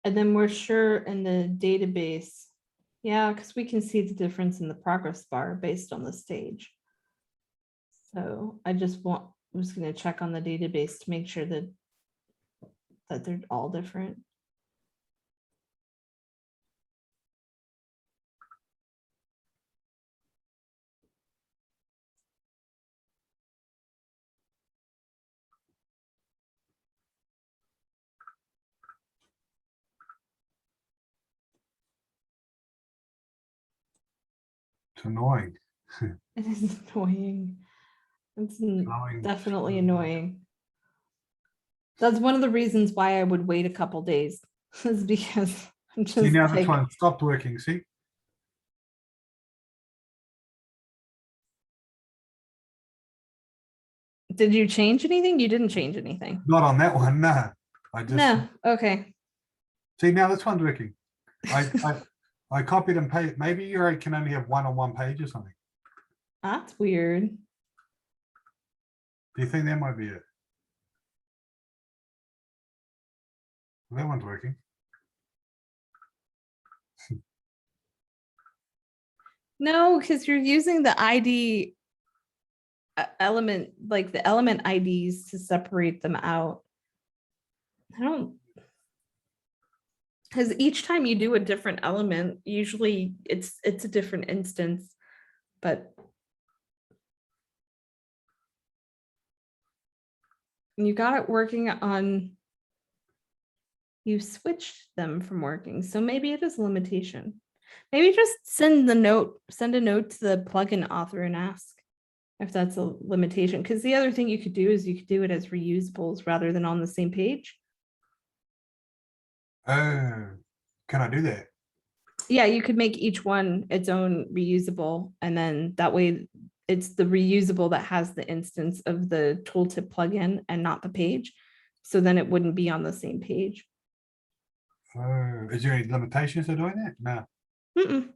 And then we're sure in the database, yeah, because we can see the difference in the progress bar based on the stage. So I'm just going to check on the database to make sure that they're all different. It's annoying. It is annoying. It's definitely annoying. That's one of the reasons why I would wait a couple days, is because I'm just See, now like, this one stopped working. See? did you change anything? You didn't change anything. Not on that one, nah. I just No, okay. see now this one's working. I copied and pasted. Maybe you can only have one on one page or something. That's weird. Do you think that might be it? That one's working. No, because you're using the ID element, like the element IDs to separate them out. I don't, because each time you do a different element, usually it's a different instance, but you got it working on, you switched them from working. So maybe it is a limitation. Maybe just send a note to the plugin author and ask if that's a limitation. Because the other thing you could do is you could do it as reusables rather than on the same page. Oh, can I do that? Yeah, you could make each one its own reusable, and then that way it's the reusable that has the instance of the tooltip plugin and not the page. So then it wouldn't be on the same page. Oh, is there any limitations to doing that? No. Mm-mm.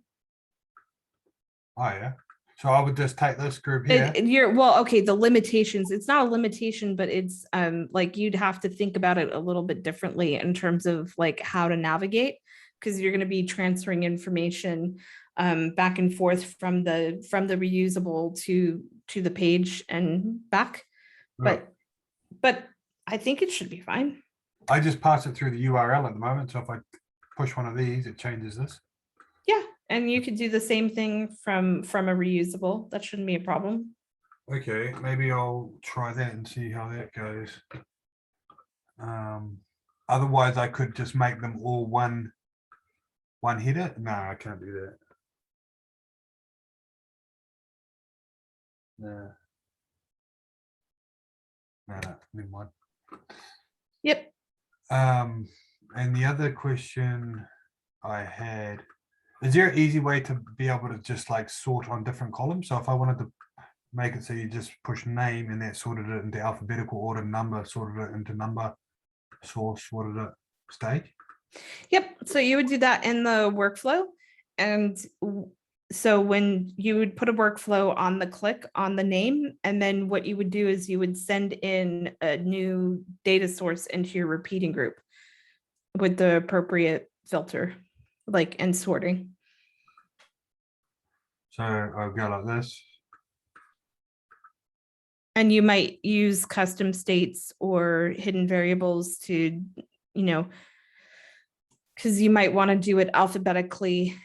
Oh, yeah. So I would just take this group here. Okay, the limitations, it's not a limitation, but it's like you'd have to think about it a little bit differently in terms of like how to navigate, because you're going to be transferring information back and forth from the reusable to the page and back. Right. But I think it should be fine. I just pass it through the URL at the moment. So if I push one of these, it changes this. Yeah, and you could do the same thing from a reusable. That shouldn't be a problem. Okay, maybe I'll try that and see how that goes. Otherwise, I could just make them all one header. No, I can't do that. No. No, never mind. Yep. And the other question I had, is there an easy way to be able to just like sort on different columns? So if I wanted to make it so you just push name and that sorted it into alphabetical order, number sorted it into number, source sorted it, stage. Yep. So you would do that in the workflow. And so when you would put a workflow on the click on the name, and then what you would do is you would send in a new data source into your repeating group with the appropriate filter, like, and sorting. So I'll go like this. And you might use custom states or hidden variables to, because you might want to do it alphabetically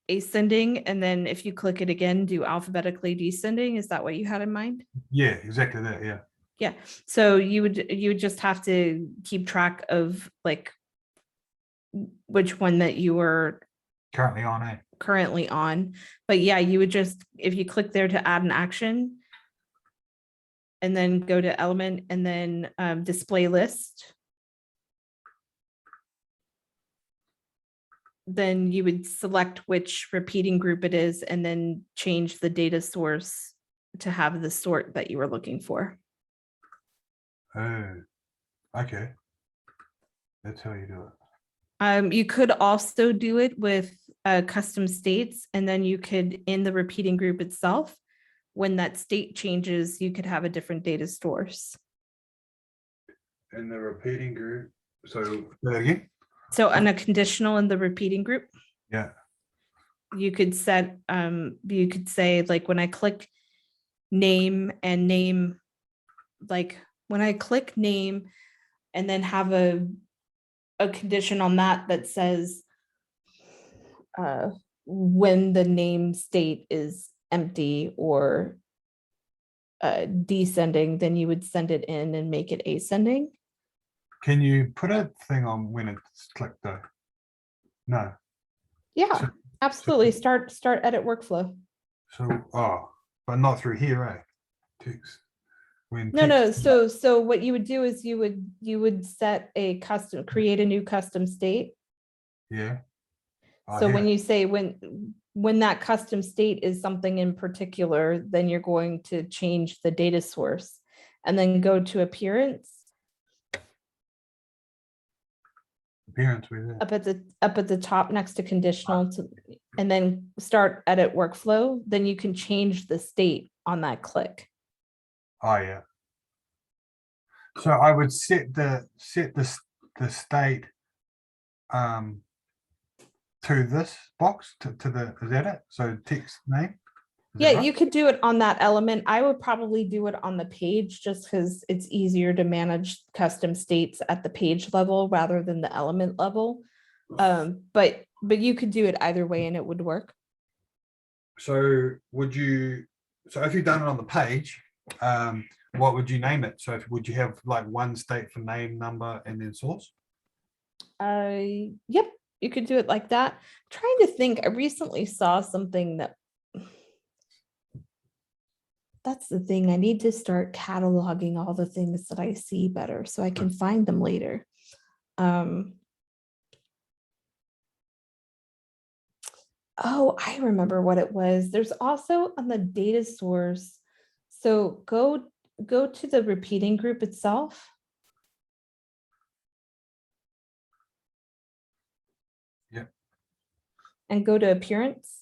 ascending, and then if you click it again, do alphabetically descending. Is that what you had in mind? Yeah, exactly that. Yeah. Yeah. So you would just have to keep track of like which one that you were currently on. But yeah, you would just, if you click there to add an action, and then go to element and then display list, then you would select which repeating group it is and then change the data source to have the sort that you were looking for. Oh, okay. That's how you do it. You could also do it with custom states, and then you could, in the repeating group itself, when that state changes, you could have a different data source. In the repeating group. So say that again. So on a conditional in the repeating group, Yeah. you could set, you could say like when I click name and name, like when I click name and then have a condition on that that says when the name state is empty or descending, then you would send it in and make it ascending. Can you put a thing on when it's clicked though? No. Yeah, So- absolutely. Start edit workflow. So, but not through here, eh? Text. When No, text- so what you would do is you would set a custom, create a new custom state. Yeah. Oh, So yeah. when you say when that custom state is something in particular, then you're going to change the data source and then go to appearance with it. up at the top next to conditional and then start edit workflow. Then you can change the state on that click. Oh yeah. So I would set the state to this box to the, is that it? So text name. Is that Yeah, right? you could do it on that element. I would probably do it on the page just because it's easier to manage custom states at the page level rather than the element level. But you could do it either way and it would work. So would you, so if you've done it on the page, what would you name it? So would you have like one state for name, number, and then source? Yep, you could do it like that. I'm trying to think, I recently saw something that's the thing. I need to start cataloging all the things that I see better so I can find them later. Oh, I remember what it was. There's also on the data source. So go to the repeating group itself. Yep. And go to appearance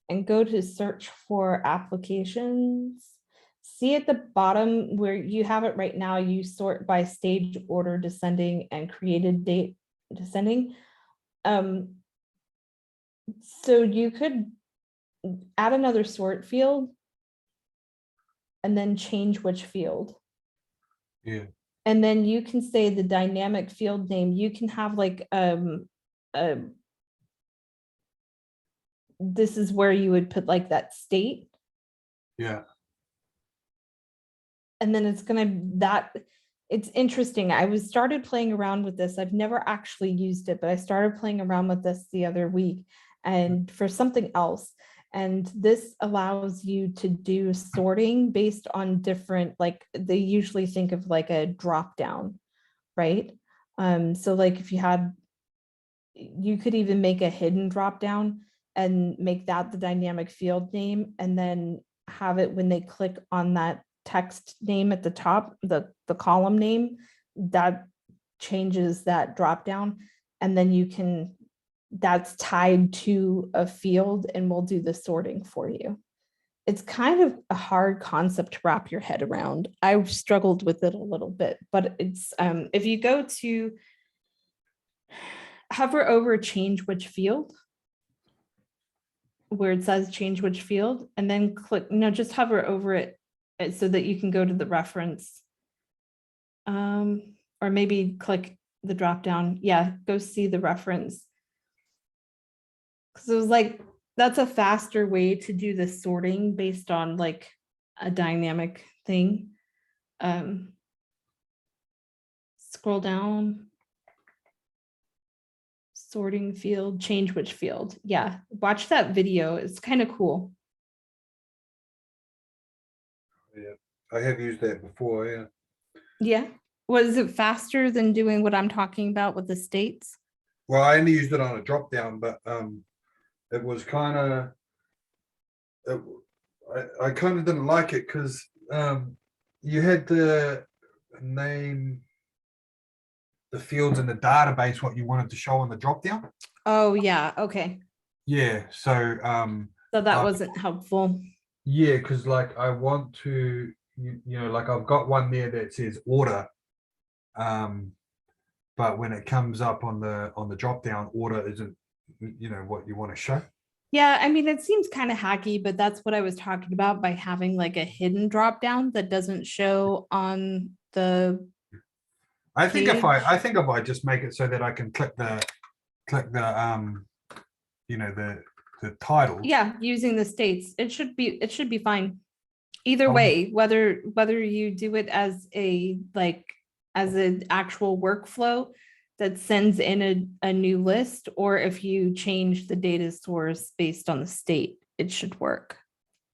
and go to search for applications. See at the bottom where you have it right now, you sort by stage order descending and created date descending. So you could add another sort field and then change which field. Yeah. And then you can say the dynamic field name. You can have like this is where you would put like that state. Yeah. And then it's it's interesting. I started playing around with this. I've never actually used it, but I started playing around with this the other week and for something else. And this allows you to do sorting based on different, like they usually think of like a drop down, right? So like if you could even make a hidden drop down and make that the dynamic field name, and then have it when they click on that text name at the top, the column name, that changes that drop down. And then you can, that's tied to a field and we'll do the sorting for you. It's kind of a hard concept to wrap your head around. I've struggled with it a little bit, but it's, if you go to hover over change which field, where it says change which field, and then click, no, just hover over it so that you can go to the reference. Or maybe click the drop down. Yeah, go see the reference. Because it was like, that's a faster way to do the sorting based on like a dynamic thing. Scroll down. Sorting field, change which field. Yeah, watch that video. It's kind of cool. Yeah. I have used that before. Yeah. Yeah. Was it faster than doing what I'm talking about with the states? Well, I only used it on a drop down, but it was kind of, I kind of didn't like it because you had to name the fields in the database what you wanted to show on the drop down. Oh yeah, okay. Yeah, so So that wasn't helpful. yeah, because like I want to, you know, like I've got one there that says order, but when it comes up on the drop down, order isn't, you know, what you want to show. Yeah, I mean, it seems kind of hacky, but that's what I was talking about by having like a hidden drop down that doesn't show on the I think if page. I think if I just make it so that I can click the you know, the title. Yeah, using the states, it should be fine. Either Oh. way, whether you do it as a like as an actual workflow that sends in a new list, or if you change the data source based on the state, it should work.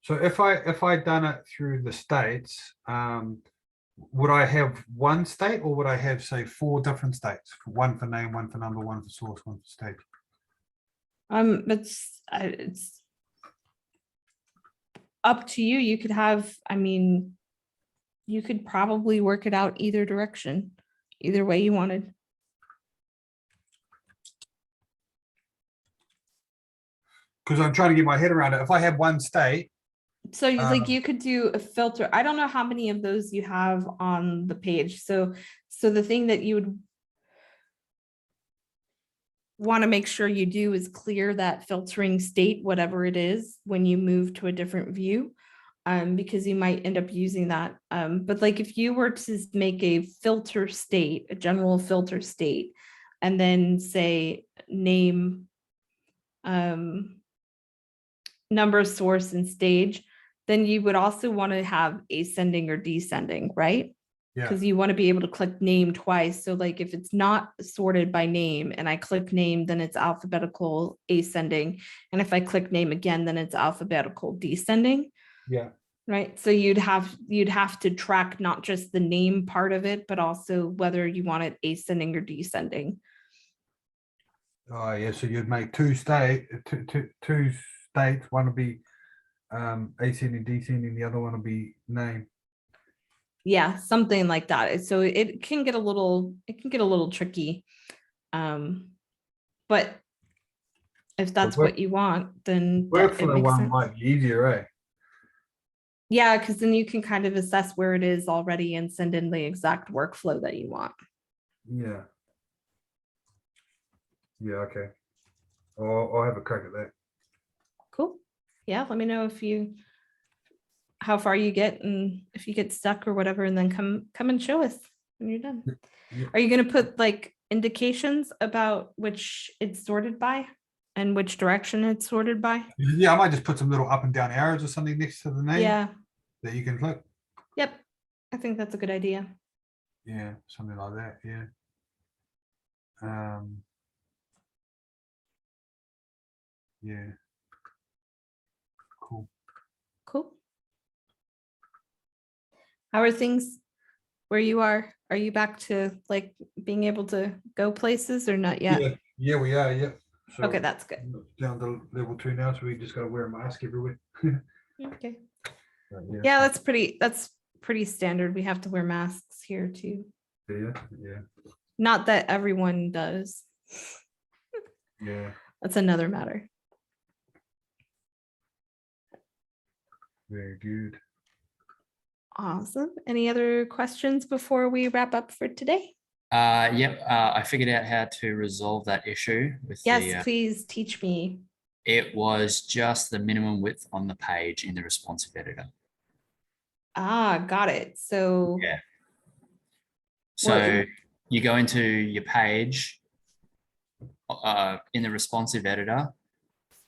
So if I done it through the states, would I have one state, or would I have, say, 4 different states? One for name, one for number, one for source, one for state. It's up to you. You could have, I mean, you could probably work it out either direction, either way you wanted. Because I'm trying to get my head around it. If I have one state, So like you could do a filter. I don't know how many of those you have on the page. So the thing that you would want to make sure you do is clear that filtering state, whatever it is, when you move to a different view, because you might end up using that. But like if you were to make a filter state, a general filter state, and then say name, number, source, and stage, then you would also want to have ascending or descending, right? yeah. Because you want to be able to click name twice. So like if it's not sorted by name and I click name, then it's alphabetical ascending. And if I click name again, then it's alphabetical descending. Yeah. Right. So you'd have to track not just the name part of it, but also whether you want it ascending or descending. Oh yeah. So you'd make two states. One would be ascending, descending. The other one would be name. Yeah, something like that. So it can get a little tricky. But if that's work- what you want, then it Workflow makes one sense. might be easier, eh? Yeah, because then you can kind of assess where it is already and send in the exact workflow that you want. Yeah. Yeah, okay. I'll have a crack at that. Cool. Yeah, let me know how far you get and if you get stuck or whatever, and then come and show us when you're done. Yeah. Are you gonna put like indications about which it's sorted by and which direction it's sorted by? Yeah, I might just put some little up and down arrows or something next to the name Yeah, that you can click. yep. I think that's a good idea. Yeah, something like that. Yeah. Yeah. Cool. Cool. How are things where you are? Are you back to like being able to go places or not yet? Yeah. Yeah, we are. Yeah. So Okay, that's good. down to level 2 now, so we just got to wear a mask everywhere. Okay. Yeah. Yeah, that's pretty standard. We have to wear masks here too. Yeah. Yeah. Not that everyone does. Yeah. That's another matter. Very good. Awesome. Any other questions before we wrap up for today? Yep, I figured out how to resolve that issue with Yes, please teach me. it was just the minimum width on the page in the responsive editor. Ah, got it. So Yeah. So Well, you go into your page in the responsive editor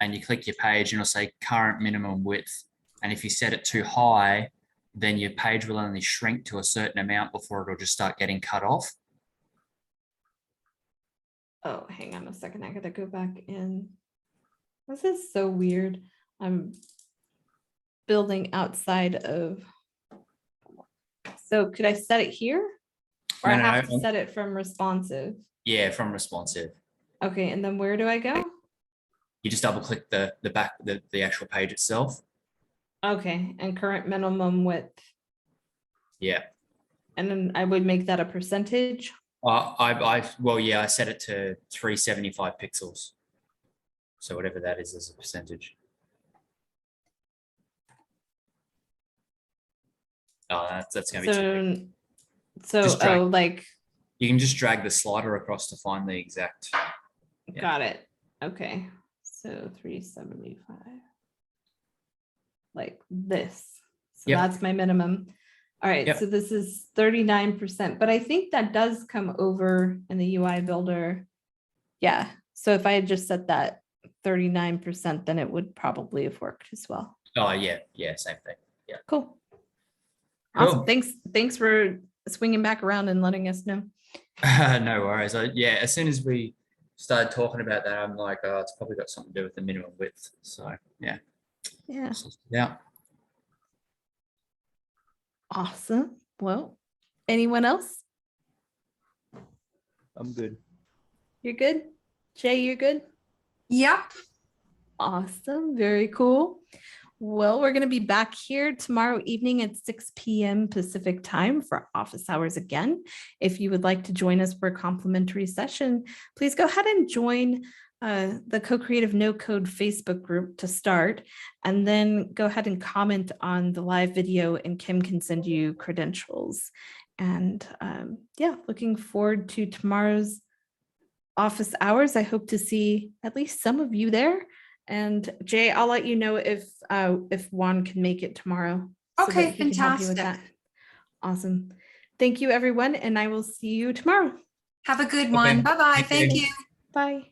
and you click your page and it'll say current minimum width. And if you set it too high, then your page will only shrink to a certain amount before it'll just start getting cut off. oh, hang on a second. I gotta go back in. This is so weird. I'm building outside of. So could I set it here? Or I No, have to no. set it from responsive? Yeah, from responsive. Okay, and then where do I go? You just double click the back, the actual page itself. Okay, and current minimum width. Yeah. And then I would make that a percentage. Well, yeah, I set it to 375 pixels. So whatever that is as a percentage. Oh, that's going to be too big. So Just drag. like, You can just drag the slider across to find the exact. Yeah. got it. Okay, so 375. Like this. So Yep. that's my minimum. All right, Yep. so this is 39%, but I think that does come over in the UI builder. Yeah, so if I had just set that 39%, then it would probably have worked as well. Oh, yeah, same thing. Yeah. Cool. Awesome. Cool. Thanks for swinging back around and letting us know. No worries. Yeah, as soon as we started talking about that, I'm like, oh, it's probably got something to do with the minimum width. So yeah. Yeah. Yeah. Awesome. Well, anyone else? I'm good. You're good? Jay, you're good? Yep. Awesome. Very cool. Well, we're going to be back here tomorrow evening at 6 p.m. Pacific time for office hours again. If you would like to join us for a complimentary session, please go ahead and join the CoCreative NoCode Facebook group to start, and then go ahead and comment on the live video and Kim can send you credentials. And yeah, looking forward to tomorrow's office hours. I hope to see at least some of you there. And Jay, I'll let you know if Juan can make it tomorrow. So Okay, that he can help you with fantastic. that. Awesome. Thank you, everyone, and I will see you tomorrow. Have a good one. Bye-bye. Thank you. Thank you. Bye.